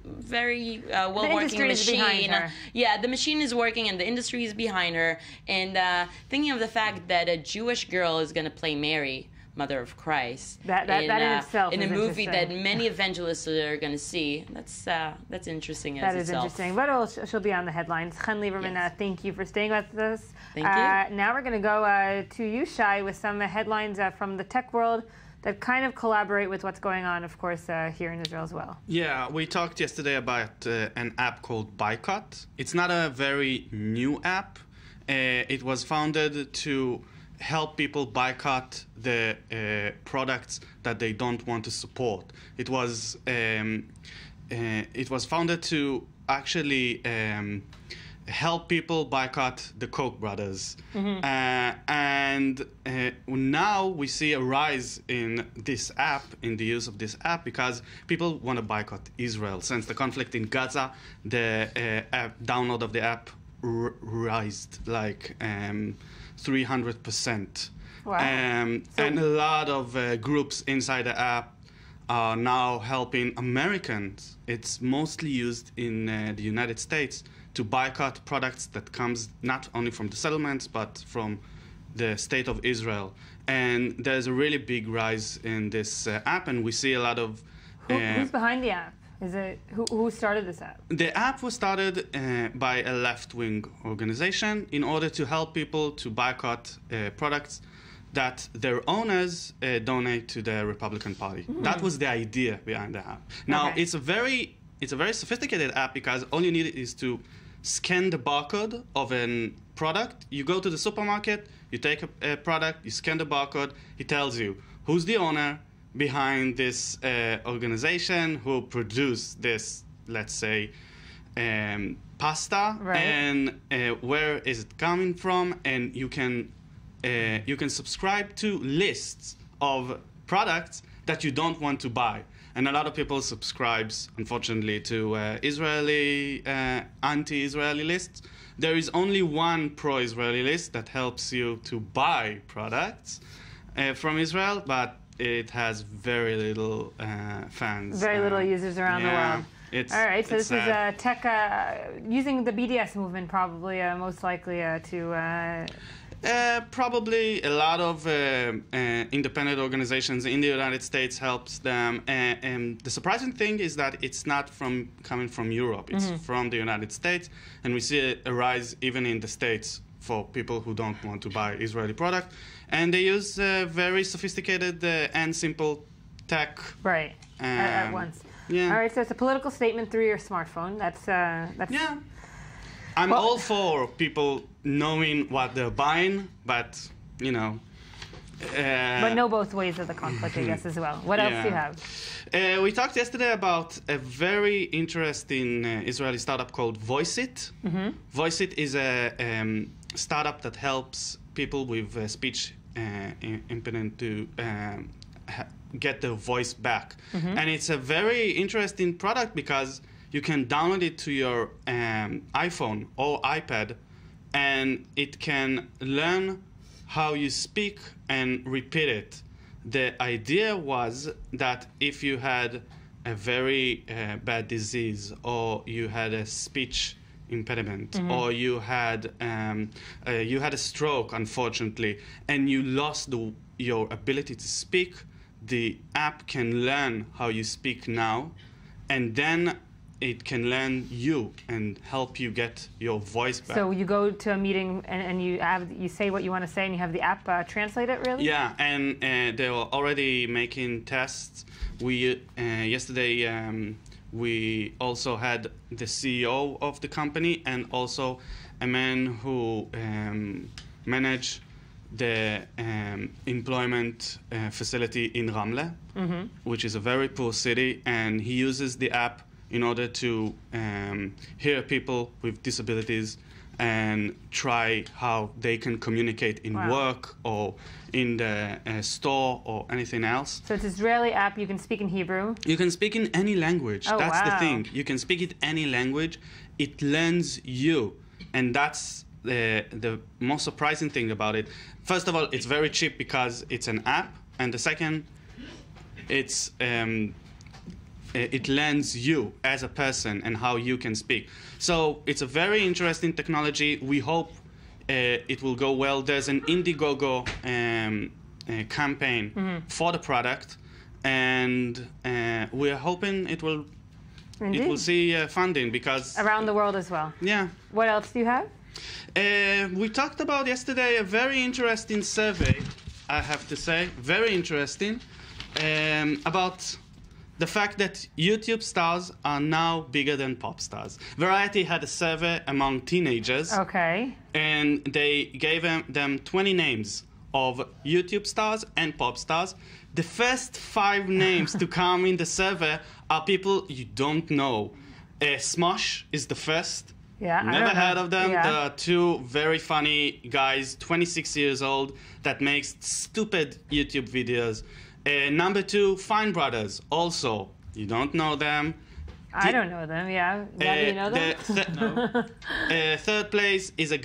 very well-working machine. Yeah, the machine is working and the industry is behind her. And thinking of the fact that a Jewish girl is going to play Mary, Mother of Christ, that in itself in is a movie interesting. that many evangelists are going to see. That's interesting. That is interesting. But she'll be on the headlines. Chen Lieberman, thank you for staying with us. Thank you. Now we're going to go to you, Shai, with some headlines from the tech world that kind of collaborate with what's going on, of course, here in Israel as well. Yeah, we talked yesterday about an app called Boycott. It's not a very new app. It was founded to help people boycott the products that they don't want to support. It was founded to actually help people boycott the Koch brothers. And now we see a rise in this app, in the use of this app, because people want to boycott Israel. Since the conflict in Gaza, the download of the app rised like 300%. Wow. And a lot of groups inside the app are now helping Americans. It's mostly used in the United States to boycott products that comes not only from the settlements but from the state of Israel. And there's a really big rise in this app, and we see a lot of... Who's behind the app? Is it who started this app? The app was started by a left-wing organization in order to help people to boycott products that their owners donate to the Republican Party. That was the idea behind the app. Now, it's a very sophisticated app because all you need is to scan the barcode of a product. You go to the supermarket, you take a product, you scan the barcode, it tells you who's the owner behind this organization, who produced this, let's say, pasta, and where is it coming from, and you can subscribe to lists of products that you don't want to buy. And a lot of people subscribes, unfortunately, to Israeli, anti-Israeli lists. There is only one pro-Israeli list that helps you to buy products from Israel, but it has very little fans. Very little users around the world. All right, so this is tech using the BDS movement, probably most likely to... Probably a lot of independent organizations in the United States helps them. And the surprising thing is that it's not coming from Europe. It's from the United States. And we see a rise even in the States for people who don't want to buy Israeli product. And they use very sophisticated and simple tech. Right, at once. Yeah. All right, so it's a political statement through your smartphone. That's yeah. I'm all for people knowing what they're buying, but, you know... but know both ways of the conflict, I guess, as well. What else do you have? We talked yesterday about a very interesting Israeli startup called VoiceIt. VoiceIt is a startup that helps people with speech impediment to get their voice back. And it's a very interesting product because you can download it to your iPhone or iPad, and it can learn how you speak and repeat it. The idea was that if you had a very bad disease, or you had a speech impediment, or you had a stroke, unfortunately, and you lost your ability to speak, the app can learn how you speak now, and then it can learn you and help you get your voice back. So you go to a meeting and you say what you want to say, and you have the app translate it, really? Yeah, and they were already making tests. We yesterday we also had the CEO of the company and also a man who managed the employment facility in Ramle, which is a very poor city, and he uses the app in order to hear people with disabilities and try how they can communicate in work or in the store or anything else. So it's an Israeli app. You can speak in Hebrew. You can speak in any language. Oh, that's the thing. You can speak it any language. It learns you. And that's the most surprising thing about it. First of all, it's very cheap because it's an app. And the second, it's... it learns you as a person and how you can speak. So it's a very interesting technology. We hope it will go well. There's an Indiegogo campaign for the product, and we're hoping it will see funding because around the world as well. Yeah. What else do you have? We talked about yesterday a very interesting survey, I have to say, very interesting, about the fact that YouTube stars are now bigger than pop stars. Variety had a survey among teenagers. Okay. And they gave them 20 names of YouTube stars and pop stars. The first 5 names to come in the survey are people you don't know. Smosh is the first. Yeah, I Never don't know. heard of them. Yeah. There are two very funny guys, 26 years old, that makes stupid YouTube videos. Number two, Fine Brothers. Also, you don't know them. I don't know them, yeah. Gabby, you know them? Third place is a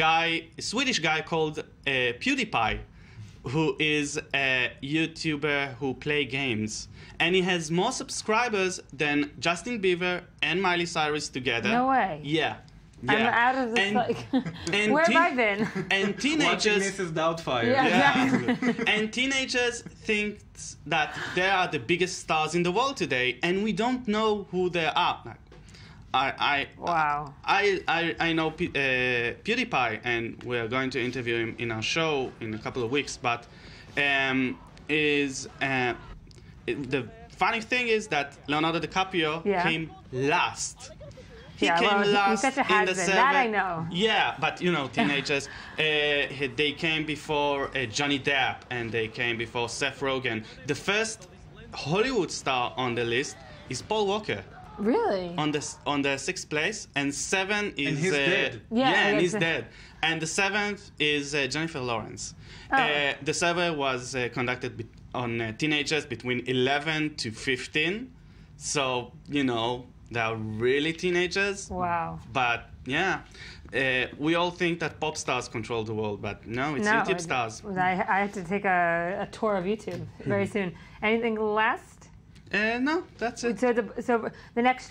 Swedish guy called PewDiePie, who is a YouTuber who play games. And he has more subscribers than Justin Bieber and Miley Cyrus together. No way. Yeah. I'm Yeah. out of this. Where have I been? And teenagers. Watching Mrs. Doubtfire. Yeah. And teenagers think that they are the biggest stars in the world today, and we don't know who they are. I know PewDiePie, and we're going to interview him in our show in a couple of weeks. But the funny thing is that Leonardo DiCaprio came last. He came last he's such a in the has-been. That I know. Yeah, but teenagers, they came before Johnny Depp, and they came before Seth Rogen. The first Hollywood star on the list is Paul Walker. Really? On the sixth place, and seven is and he's dead. And he's dead. And the seventh is Jennifer Lawrence. Oh. The survey was conducted on teenagers between 11 to 15. So they are really teenagers. Wow. But yeah, we all think that pop stars control the world, but no, it's YouTube stars. I have to take a tour of YouTube very soon. Anything last? No, that's it. So the next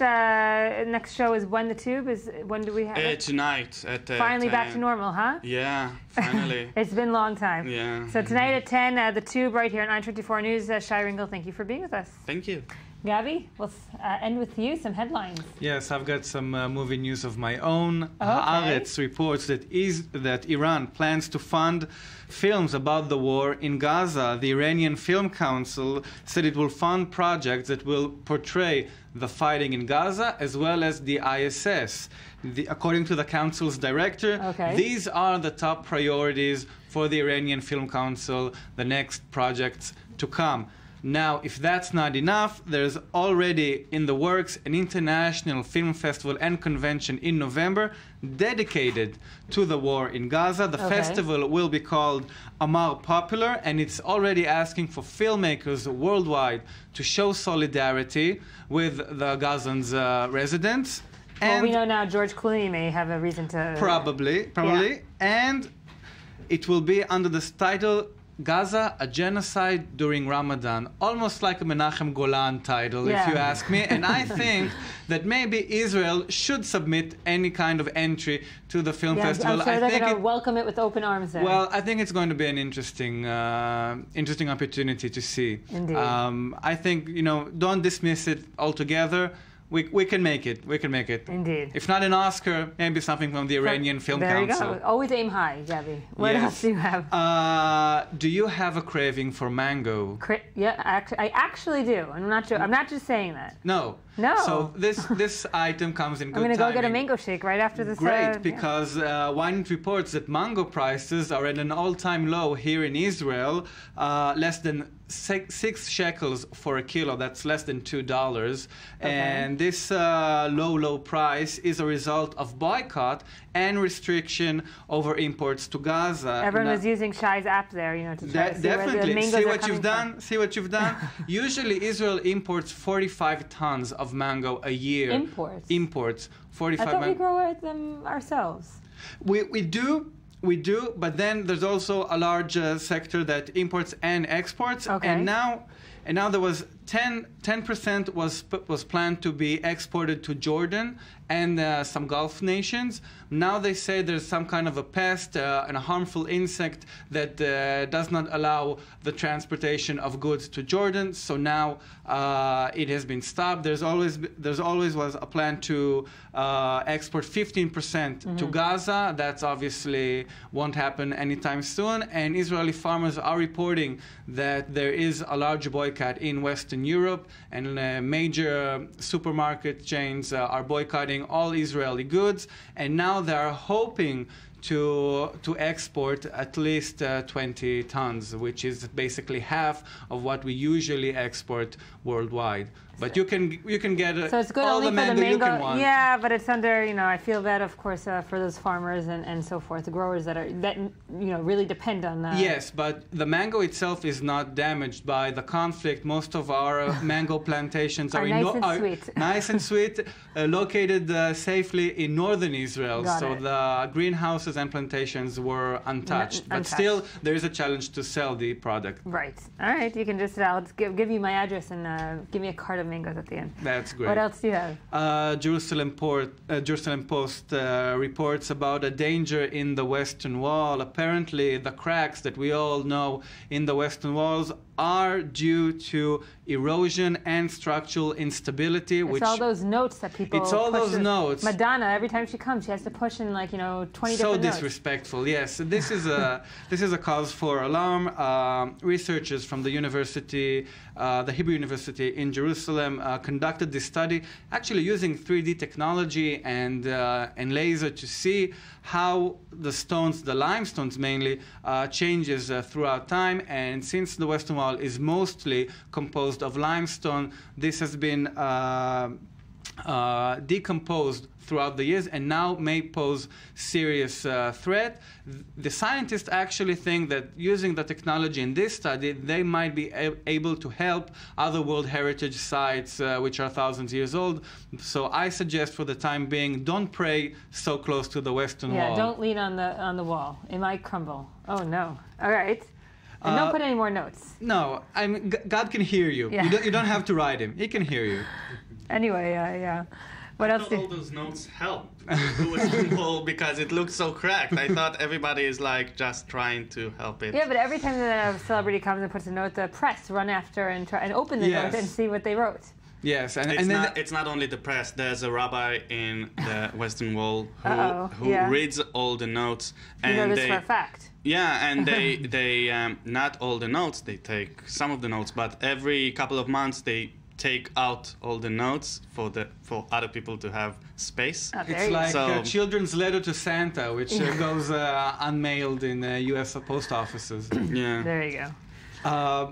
show is when do we have it? Tonight at finally 10. back to normal, huh? Yeah, finally. It's been a long time. Yeah. So tonight at 10, the Tube right here on I-24 News. Shai Ringel, thank you for being with us. Thank you. Gabby, we'll end with you, some headlines. Yes, I've got some movie news of my own. Okay. Haaretz reports that Iran plans to fund films about the war in Gaza. The Iranian Film Council said it will fund projects that will portray the fighting in Gaza as well as the ISS. According to the council's director, these are the top priorities for the Iranian Film Council, the next projects to come. Now, if that's not enough, there's already in the works an international film festival and convention in November dedicated to the war in Gaza. The festival will be called Amar Popular, and it's already asking for filmmakers worldwide to show solidarity with the Gazans' residents. Well, we know now George Clooney may have a reason to... Probably. Yeah. And it will be under this title, Gaza, a genocide during Ramadan. Almost like a Menachem Golan title, if you ask me. And I think that maybe Israel should submit any kind of entry to the film festival. I'm sure they're going to welcome it with open arms there. Well, I think it's going to be an interesting opportunity to see. Indeed. I think, don't dismiss it altogether. We can make it. We can make it. Indeed. If not an Oscar, maybe something from the Iranian Film Council. There you go. Always aim high, Gabby. What else do you have? Do you have a craving for mango? I actually do. I'm not just saying that. No. No. So this item comes in good I'm going to go get a timing. mango shake right after this. Great, because Wine reports that mango prices are at an all-time low here in Israel, less than 6 shekels for a kilo. That's less than $2. And this low price is a result of boycott and restriction over imports to Gaza. Everyone was using Shai's app there, to try to see where the mangoes See are what coming you've done? from. See what you've done? Usually Israel imports 45 tons of mango a year. Imports 45. I thought we grow them ourselves. We do, but then there's also a large sector that imports and exports. And now there was 10% was planned to be exported to Jordan and some Gulf nations. Now they say there's some kind of a pest and a harmful insect that does not allow the transportation of goods to Jordan. So now it has been stopped. There's always was a plan to export 15% to Gaza. That's obviously won't happen anytime soon. And Israeli farmers are reporting that there is a large boycott in Western Europe, and major supermarket chains are boycotting all Israeli goods, and now they are hoping to export at least 20 tons, which is basically half of what we usually export worldwide. But you can get so it's good all only the for the mango you mango. can want. Yeah, but it's under, I feel bad, of course, for those farmers and so forth, the growers that really depend on that. Yes, but the mango itself is not damaged by the conflict. Most of our mango plantations are nice and sweet, located safely in northern Israel. So the greenhouses and plantations were untouched. But still, there is a challenge to sell the product. Right. All right. You can just I'll give you my address and give me a cart of mangoes at the end. That's great. What else do you have? Jerusalem Post reports about a danger in the Western Wall. Apparently, the cracks that we all know in the Western Walls are due to erosion and structural instability. It's all those notes that people. It's all those notes. Madonna, every time she comes, she has to push in 20 different notes. So disrespectful. Yes, this is a cause for alarm. Researchers from the university, the Hebrew University in Jerusalem, conducted this study, actually using 3D technology and laser to see how the stones, the limestones mainly, changes throughout time. And since the Western Wall is mostly composed of limestone, this has been decomposed throughout the years and now may pose serious threat. The scientists actually think that using the technology in this study, they might be able to help other World Heritage sites which are thousands of years old. So I suggest for the time being, don't pray so close to the Western Wall. Yeah, don't lean on the wall. It might crumble. Oh, no. All right. And don't put any more notes. No, God can hear you. Yeah. You don't have to write him. He can hear you. Anyway, yeah. What else? All those notes help because it looks so cracked. I thought everybody is just trying to help it. Yeah, but every time that a celebrity comes and puts a note, the press run after and try and open the note and see what they wrote. Yes, it's not only the press. There's a rabbi in the Western Wall who reads all the notes. You know this for a fact. Yeah, and they not all the notes. They take some of the notes, but every couple of months they take out all the notes for other people to have space. It's like a children's letter to Santa, which goes unmailed in U.S. post offices. Yeah. There you go.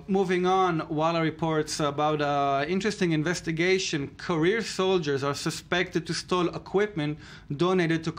Moving on, Walla reports about an interesting investigation. Career soldiers are suspected to steal equipment donated to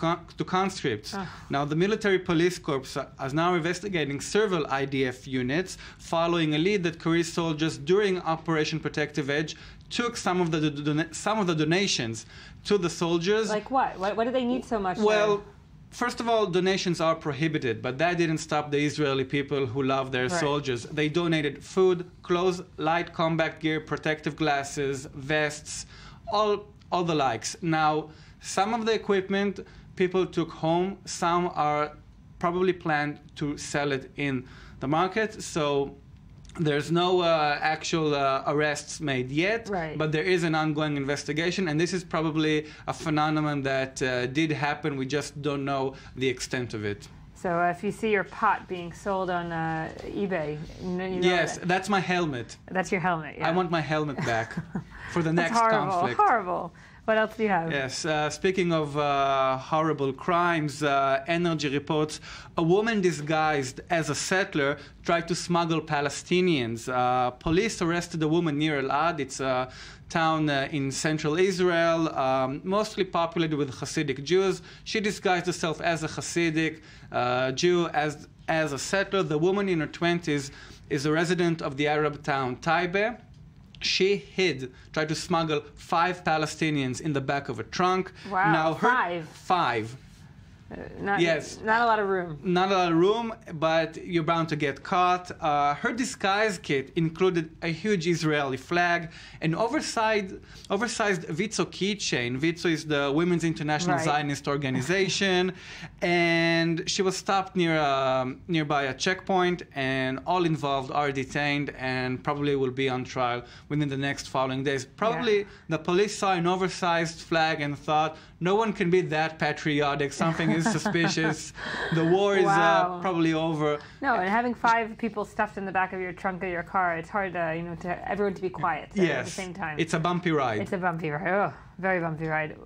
conscripts. Now, the military police corps is now investigating several IDF units following a lead that career soldiers during Operation Protective Edge took some of the donations to the soldiers. Like what? What do they need so much? Well, first of all, donations are prohibited, but that didn't stop the Israeli people who love their soldiers. They donated food, clothes, light combat gear, protective glasses, vests, all the likes. Now, some of the equipment people took home, some are probably planned to sell it in the market. So there's no actual arrests made yet, but there is an ongoing investigation, and this is probably a phenomenon that did happen. We just don't know the extent of it. So if you see your pot being sold on eBay, yes, that's my helmet. That's your helmet. Yeah. I want my helmet back for the next conflict. Horrible. What else do you have? Yes, speaking of horrible crimes, Energy reports a woman disguised as a settler tried to smuggle Palestinians. Police arrested a woman near Elad. It's a town in central Israel, mostly populated with Hasidic Jews. She disguised herself as a Hasidic Jew, as a settler. The woman in her 20s is a resident of the Arab town Taibe. She tried to smuggle 5 Palestinians in the back of a trunk. Wow, now 5? Yes. Not a lot of room. Not a lot of room, but you're bound to get caught. Her disguise kit included a huge Israeli flag, an oversized Vitzo keychain. Vitzo is the Women's International Zionist Organization. And she was stopped nearby a checkpoint, and all involved are detained and probably will be on trial within the next following days. Probably the police saw an oversized flag and thought, no one can be that patriotic. Something is suspicious. The war is probably over. No, and having 5 people stuffed in the back of your trunk of your car, it's hard to everyone to be quiet at the same time. It's a bumpy ride. It's a bumpy ride. Oh, very bumpy ride.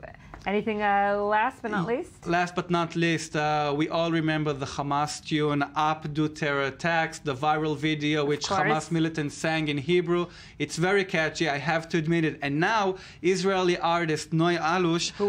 Anything last but not least? Last but not least, we all remember the Hamas tune, Up Do Terror Attacks, the viral video which Hamas militants sang in Hebrew. It's very catchy, I have to admit it. And now, Israeli artist Noy Alush, who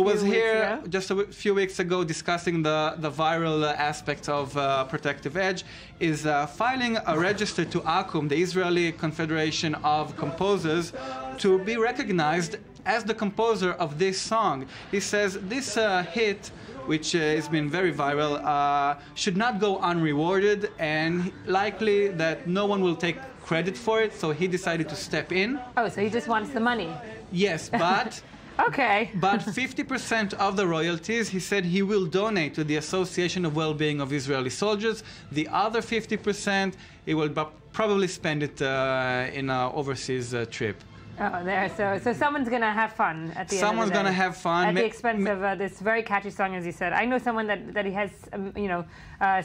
was here just a few weeks ago discussing the viral aspects of Protective Edge, is filing a register to ACUM, the Israeli Confederation of Composers, to be recognized as the composer of this song. He says this hit, which has been very viral, should not go unrewarded, and likely that no one will take credit for it, so he decided to step in. Oh, so he just wants the money. Yes, but okay. But 50% of the royalties, he said he will donate to the Association of Well-Being of Israeli Soldiers. The other 50%, he will probably spend it in an overseas trip. Oh, there. So someone's going to have fun at the end Someone's of the day. going to have fun. At the expense of this very catchy song, as you said. I know someone that he has,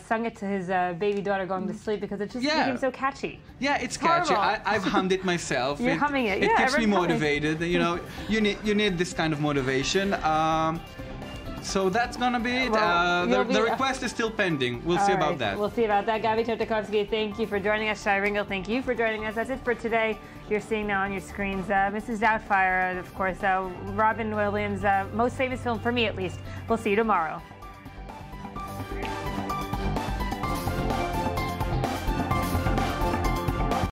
sung it to his baby daughter going to sleep because it just became so catchy. Yeah, it's catchy. I've hummed it myself. You're humming it. It keeps me motivated. You know, you need this kind of motivation. So that's going to be it. The request is still pending. We'll see about that. We'll see about that. Gabi Tartakovsky, thank you for joining us. Shai Ringel, thank you for joining us. That's it for today. You're seeing now on your screens Mrs. Doubtfire, of course, Robin Williams' most famous film, for me at least. We'll see you tomorrow.